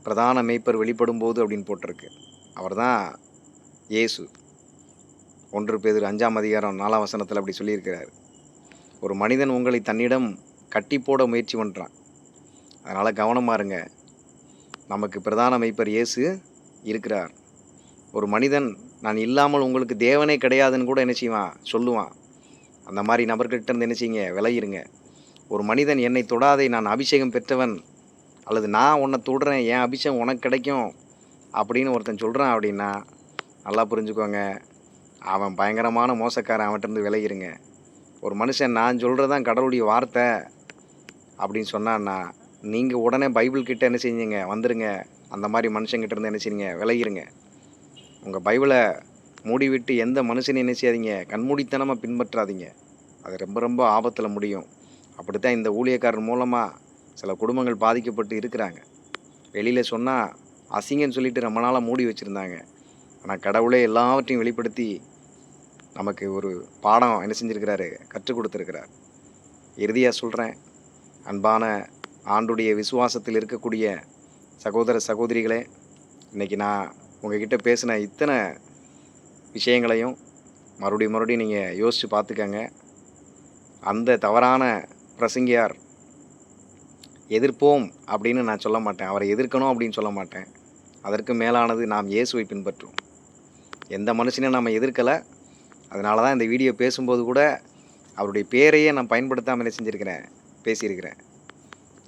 பிரதான மேய்ப்பர் வெளிப்படும் போது அப்படின்னு போட்டிருக்கு. அவர் தான் இயேசு. 1 பேதுரு 5:4 அப்படி சொல்லியிருக்கிறார். ஒரு மனிதன் உங்களை தன்னிடம் கட்டி போட முயற்சி பண்ணுறான். அதனால் கவனமாக இருங்க. நமக்கு பிரதான மேய்ப்பர் இயேசு இருக்கிறார். ஒரு மனிதன் நான் இல்லாமல் உங்களுக்கு தேவனே கிடையாதுன்னு கூட என்ன செய்வான், சொல்லுவான். அந்த மாதிரி நபர்கிட்ட இருந்து என்ன செய்யுங்க, விலகிருங்க. ஒரு மனிதன் என்னை தொடாதே, நான் அபிஷேகம் பெற்றவன், அல்லது நான் உன்னை தொடுறேன், என் அபிஷேகம் உனக்கு கிடைக்கும் அப்படின்னு ஒருத்தன் சொல்கிறான் அப்படின்னா நல்லா புரிஞ்சுக்கோங்க, அவன் பயங்கரமான மோசக்காரன். அவன்கிட்டருந்து விலகிருங்க. ஒரு மனுஷன் நான் சொல்கிறது தான் கடவுளுடைய வார்த்தை அப்படின்னு சொன்னான்னா நீங்கள் உடனே பைபிள் கிட்ட என்ன செஞ்சீங்க, வந்துடுங்க. அந்த மாதிரி மனுஷங்கிட்ட இருந்து என்ன செய்யுங்க, விலகிருங்க. உங்கள் பைபிளை மூடிவிட்டு எந்த மனுஷனையும் என்ன செய்யாதீங்க, கண்மூடித்தனமாக பின்பற்றாதீங்க. அது ரொம்ப ரொம்ப ஆபத்தில் முடியும். அப்படித்தான் இந்த ஊழியக்காரர் மூலமாக சில குடும்பங்கள் பாதிக்கப்பட்டு இருக்கிறாங்க. வெளியில் சொன்னால் அசிங்கன்னு சொல்லிட்டு ரொம்ப நாளாக மூடி வச்சுருந்தாங்க. ஆனால் கடவுளே எல்லாவற்றையும் வெளிப்படுத்தி நமக்கு ஒரு பாடம் என்ன செஞ்சுருக்கிறாரு, கற்றுக் கொடுத்துருக்கிறார். இறுதியாக சொல்கிறேன், அன்பான ஆண்டுடைய விசுவாசத்தில் இருக்கக்கூடிய சகோதர சகோதரிகளே, இன்றைக்கி நான் உங்ககிட்ட பேசின இத்தனை விஷயங்களையும் மறுபடியும் நீங்கள் யோசித்து பார்த்துக்கங்க. அந்த தவறான பிரசங்கியார் எதிர்ப்போம் அப்படின்னு நான் சொல்ல மாட்டேன், அவரை எதிர்க்கணும் அப்படின்னு சொல்ல மாட்டேன். அதற்கு மேலானது நாம் இயேசுவை பின்பற்றுவோம். எந்த மனுஷனையும் நம்ம எதிர்க்கலை. அதனால தான் இந்த வீடியோ பேசும்போது கூட அவருடைய பேரையே நான் பயன்படுத்தாமல் என்ன செஞ்சுருக்கிறேன், பேசியிருக்கிறேன்.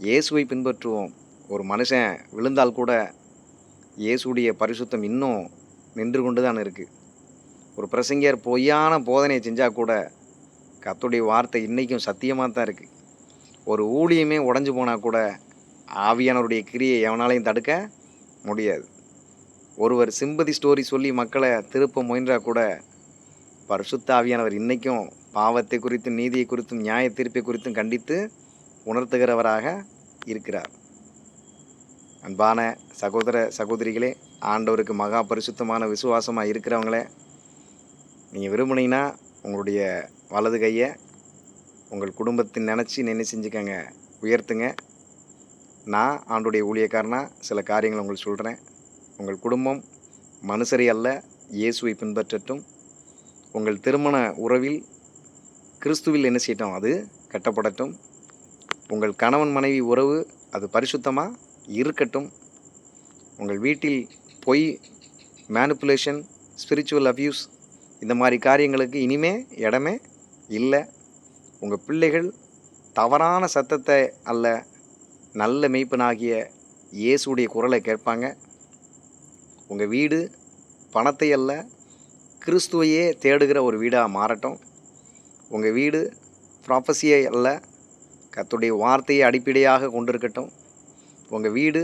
இயேசுவை பின்பற்றுவோம். ஒரு மனுஷன் விழுந்தால் கூட இயேசுடைய பரிசுத்தம் இன்னும் நின்று கொண்டு தான் இருக்குது. ஒரு பிரசங்கியார் பொய்யான போதனையை செஞ்சால் கூட கர்த்தருடைய வார்த்தை இன்றைக்கும் சத்தியமாக தான் இருக்குது. ஒரு ஊழியமே உடஞ்சி போனால் கூட ஆவியானவருடைய கிரியை எவனாலையும் தடுக்க முடியாது. ஒருவர் சிம்பதி ஸ்டோரி சொல்லி மக்களை திருப்ப முயன்றா கூட பரிசுத்த ஆவியானவர் இன்றைக்கும் பாவத்தை குறித்தும் நீதியை குறித்தும் நியாய தீர்ப்பை குறித்தும் கண்டித்து உணர்த்துகிறவராக இருக்கிறார். அன்பான சகோதர சகோதரிகளே, ஆண்டவருக்கு மகா பரிசுத்தமான விசுவாசமாக இருக்கிறவங்களே, நீங்கள் விரும்புனீங்கன்னா உங்களுடைய வலது கையை உங்கள் குடும்பத்தின் நினச்சி செஞ்சுக்கங்க, உயர்த்துங்க. நான் ஆண்டுடைய ஊழியக்காரனா சில காரியங்களை உங்களுக்கு சொல்கிறேன். உங்கள் குடும்பம் மனுஷரை அல்ல இயேசுவை பின்பற்றட்டும். உங்கள் திருமண உறவில் கிறிஸ்துவில் என்ன செய்யட்டும், அது கட்டப்படட்டும். உங்கள் கணவன் மனைவி உறவு அது பரிசுத்தமாக இருக்கட்டும். உங்கள் வீட்டில் பொய், மேனிப்புலேஷன், ஸ்பிரிச்சுவல் அப்யூஸ் இந்த மாதிரி காரியங்களுக்கு இனிமே இடமே இல்லை. உங்கள் பிள்ளைகள் தவறான சத்தத்தை அல்ல, நல்ல மெய்ப்பனாகிய இயேசுடைய குரலை கேட்பாங்க. உங்கள் வீடு பணத்தை அல்ல, கிறிஸ்துவையே தேடுகிற ஒரு வீடாக மாறட்டும். உங்கள் வீடு ப்ராஃபஸியை அல்ல, கர்த்தருடைய வார்த்தையை அடிப்படையாக கொண்டிருக்கட்டும். உங்கள் வீடு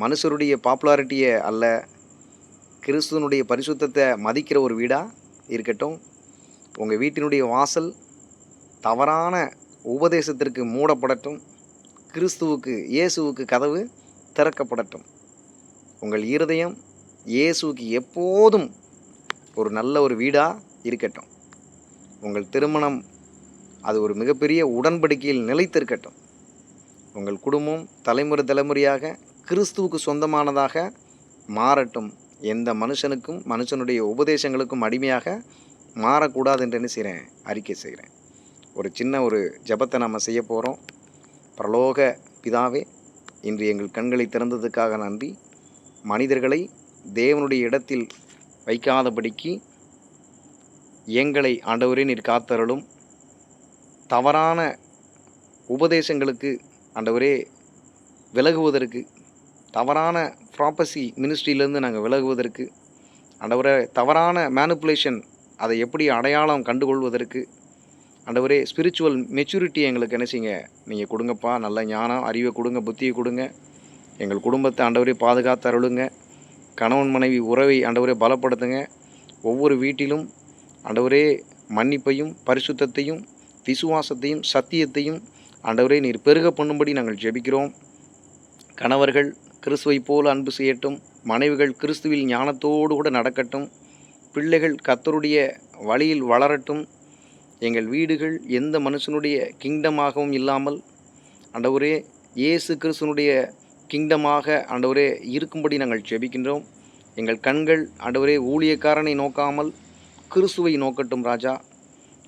மனுஷருடைய பாப்புலாரிட்டியை அல்ல, கிறிஸ்துவனுடைய பரிசுத்தத்தை மதிக்கிற ஒரு வீடாக இருக்கட்டும். உங்கள் வீட்டினுடைய வாசல் தவறான உபதேசத்திற்கு மூடப்படட்டும். கிறிஸ்துவுக்கு இயேசுவுக்கு கதவு திறக்கப்படட்டும். உங்கள் இருதயம் இயேசுவுக்கு எப்போதும் ஒரு நல்ல ஒரு வீடாக இருக்கட்டும். உங்கள் திருமணம் அது ஒரு மிகப்பெரிய உடன்படிக்கையில் நிலைத்திருக்கட்டும். உங்கள் குடும்பம் தலைமுறை தலைமுறையாக கிறிஸ்துவுக்கு சொந்தமானதாக மாறட்டும். எந்த மனுஷனுக்கும் மனுஷனுடைய உபதேசங்களுக்கும் அடிமையாக மாறக்கூடாது என்று என்ன செய்கிறேன், அறிக்கை செய்கிறேன். ஒரு சின்ன ஒரு ஜெபத்தை நம்ம செய்ய போகிறோம். பரலோக பிதாவே, இன்று எங்கள் கண்களை திறந்ததுக்காக நன்றி. மனிதர்களை தேவனுடைய இடத்தில் வைக்காதபடிக்கு எங்களை ஆண்டவரே நீர் காத்தருளும். தவறான உபதேசங்களுக்கு ஆண்டவரே விலகுவதற்கு, தவறான ப்ராப்பசி மினிஸ்ட்ரியிலேருந்து நாங்கள் விலகுவதற்கு, ஆண்டவரே தவறான மேனிப்புலேஷன் அதை எப்படி அடையாளம் கண்டுகொள்வதற்கு, ஆண்டவரே ஸ்பிரிச்சுவல் மெச்சூரிட்டி எங்களுக்கு என்ன செய்யுங்க, நீங்கள் கொடுங்கப்பா. நல்ல ஞானம் அறிவை கொடுங்க, புத்தியை கொடுங்க. எங்கள் குடும்பத்தை ஆண்டவரே பாதுகாத்து அருளுங்க. கணவன் மனைவி உறவை ஆண்டவரே பலப்படுத்துங்க. ஒவ்வொரு வீட்டிலும் ஆண்டவரே மன்னிப்பையும் பரிசுத்தத்தையும் விசுவாசத்தையும் சத்தியத்தையும் ஆண்டவரே நீர் பெருக பண்ணும்படி நாங்கள் ஜெபிக்கிறோம். கணவர்கள் கிறிஸ்துவை போல அன்பு செய்யட்டும். மனைவிகள் கிறிஸ்துவில் ஞானத்தோடு கூட நடக்கட்டும். பிள்ளைகள் கர்த்தருடைய வழியில் வளரட்டும். எங்கள் வீடுகள் எந்த மனுஷனுடைய கிங்டமாகவும் இல்லாமல் ஆண்டவரே இயேசு கிறிஸ்துனுடைய கிங்டமாக ஆண்டவரே இருக்கும்படி நாங்கள் ஜெபிக்கின்றோம். எங்கள் கண்கள் ஆண்டவரே ஊழியக்காரனை நோக்காமல் கிறிஸ்துவை நோக்கட்டும் ராஜா.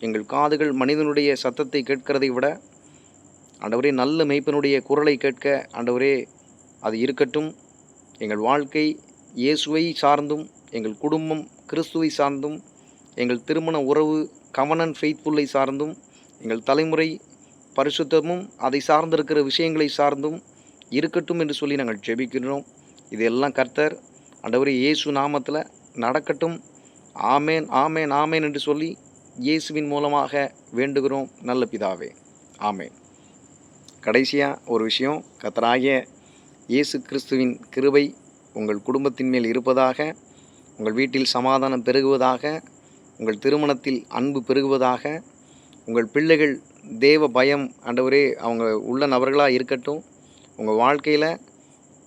எங்கள் காதுகள் மனிதனுடைய சத்தத்தை கேட்கிறதை விட ஆண்டவரே நல்ல மெய்ப்பனுடைய குரலை கேட்க ஆண்டவரே அது இருக்கட்டும். எங்கள் வாழ்க்கை இயேசுவை சார்ந்தும், எங்கள் குடும்பம் கிறிஸ்துவை சார்ந்தும், எங்கள் திருமண உறவு கவனன் ஃபெய்த்ஃபுல்லை சார்ந்தும், எங்கள் தலைமுறை பரிசுத்தமும் அதை சார்ந்திருக்கிற விஷயங்களை சார்ந்தும் இருக்கட்டும் என்று சொல்லி நாங்கள் ஜெபிக்கிறோம். இதெல்லாம் கர்த்தர் ஆண்டவரே இயேசு நாமத்தில் நடக்கட்டும். ஆமேன் ஆமேன் ஆமேன் என்று சொல்லி இயேசுவின் மூலமாக வேண்டுகிறோம் நல்ல பிதாவே, ஆமேன். கடைசியாக ஒரு விஷயம், கர்த்தராகிய இயேசு கிறிஸ்துவின் கிருபை உங்கள் குடும்பத்தின் மேல் இருப்பதாக, உங்கள் வீட்டில் சமாதானம் பெருகுவதாக, உங்கள் திருமணத்தில் அன்பு பெருகுவதாக, உங்கள் பிள்ளைகள் தேவ பயம் ஆண்டவரே அவங்க உள்ள நபர்களாக இருக்கட்டும். உங்கள் வாழ்க்கையில்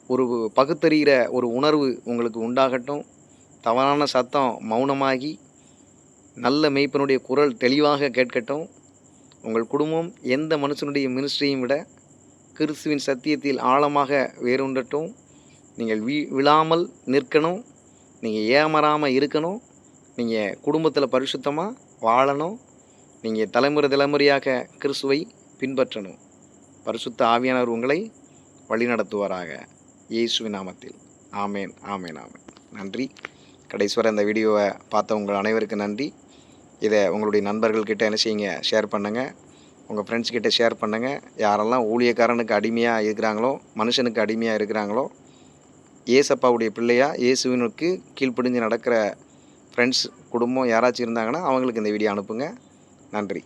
ஒரு பகுத்தறிகிற ஒரு உணர்வு உங்களுக்கு உண்டாகட்டும். தவறான சத்தம் மௌனமாகி நல்ல மெய்ப்பனுடைய குரல் தெளிவாக கேட்கட்டும். உங்கள் குடும்பம் எந்த மனுஷனுடைய மினிஸ்ட்ரியும் விட கிறிஸ்துவின் சத்தியத்தில் ஆழமாக வேரூன்றட்டும். நீங்கள் விழாமல் நிற்கணும். நீங்கள் ஏமாறாமல் இருக்கணும். நீங்கள் குடும்பத்தில் பரிசுத்தமாக வாழணும். நீங்கள் தலைமுறை தலைமுறையாக கிறிஸ்துவை பின்பற்றணும். பரிசுத்த ஆவியானவர் உங்களை வழிநடத்துவாராக இயேசுவின் நாமத்தில். ஆமேன் ஆமேன் ஆமேன். நன்றி. கடைசி வரை இந்த வீடியோவை பார்த்த உங்கள் அனைவருக்கும் நன்றி. இதை உங்களுடைய நண்பர்கள்கிட்ட என்ன செய்யுங்க, ஷேர் பண்ணுங்கள். உங்கள் ஃப்ரெண்ட்ஸ்கிட்ட ஷேர் பண்ணுங்கள். யாரெல்லாம் ஊழியக்காரனுக்கு அடிமையாக இருக்கிறாங்களோ, மனுஷனுக்கு அடிமையாக இருக்கிறாங்களோ, ஏசப்பாவுடைய பிள்ளையாக இயேசுவினுக்கு கீழ்ப்படிஞ்சு நடக்கிற ஃப்ரெண்ட்ஸ் குடும்பம் யாராச்சும் இருந்தாங்கன்னா அவங்களுக்கு இந்த வீடியோ அனுப்புங்க. நன்றி.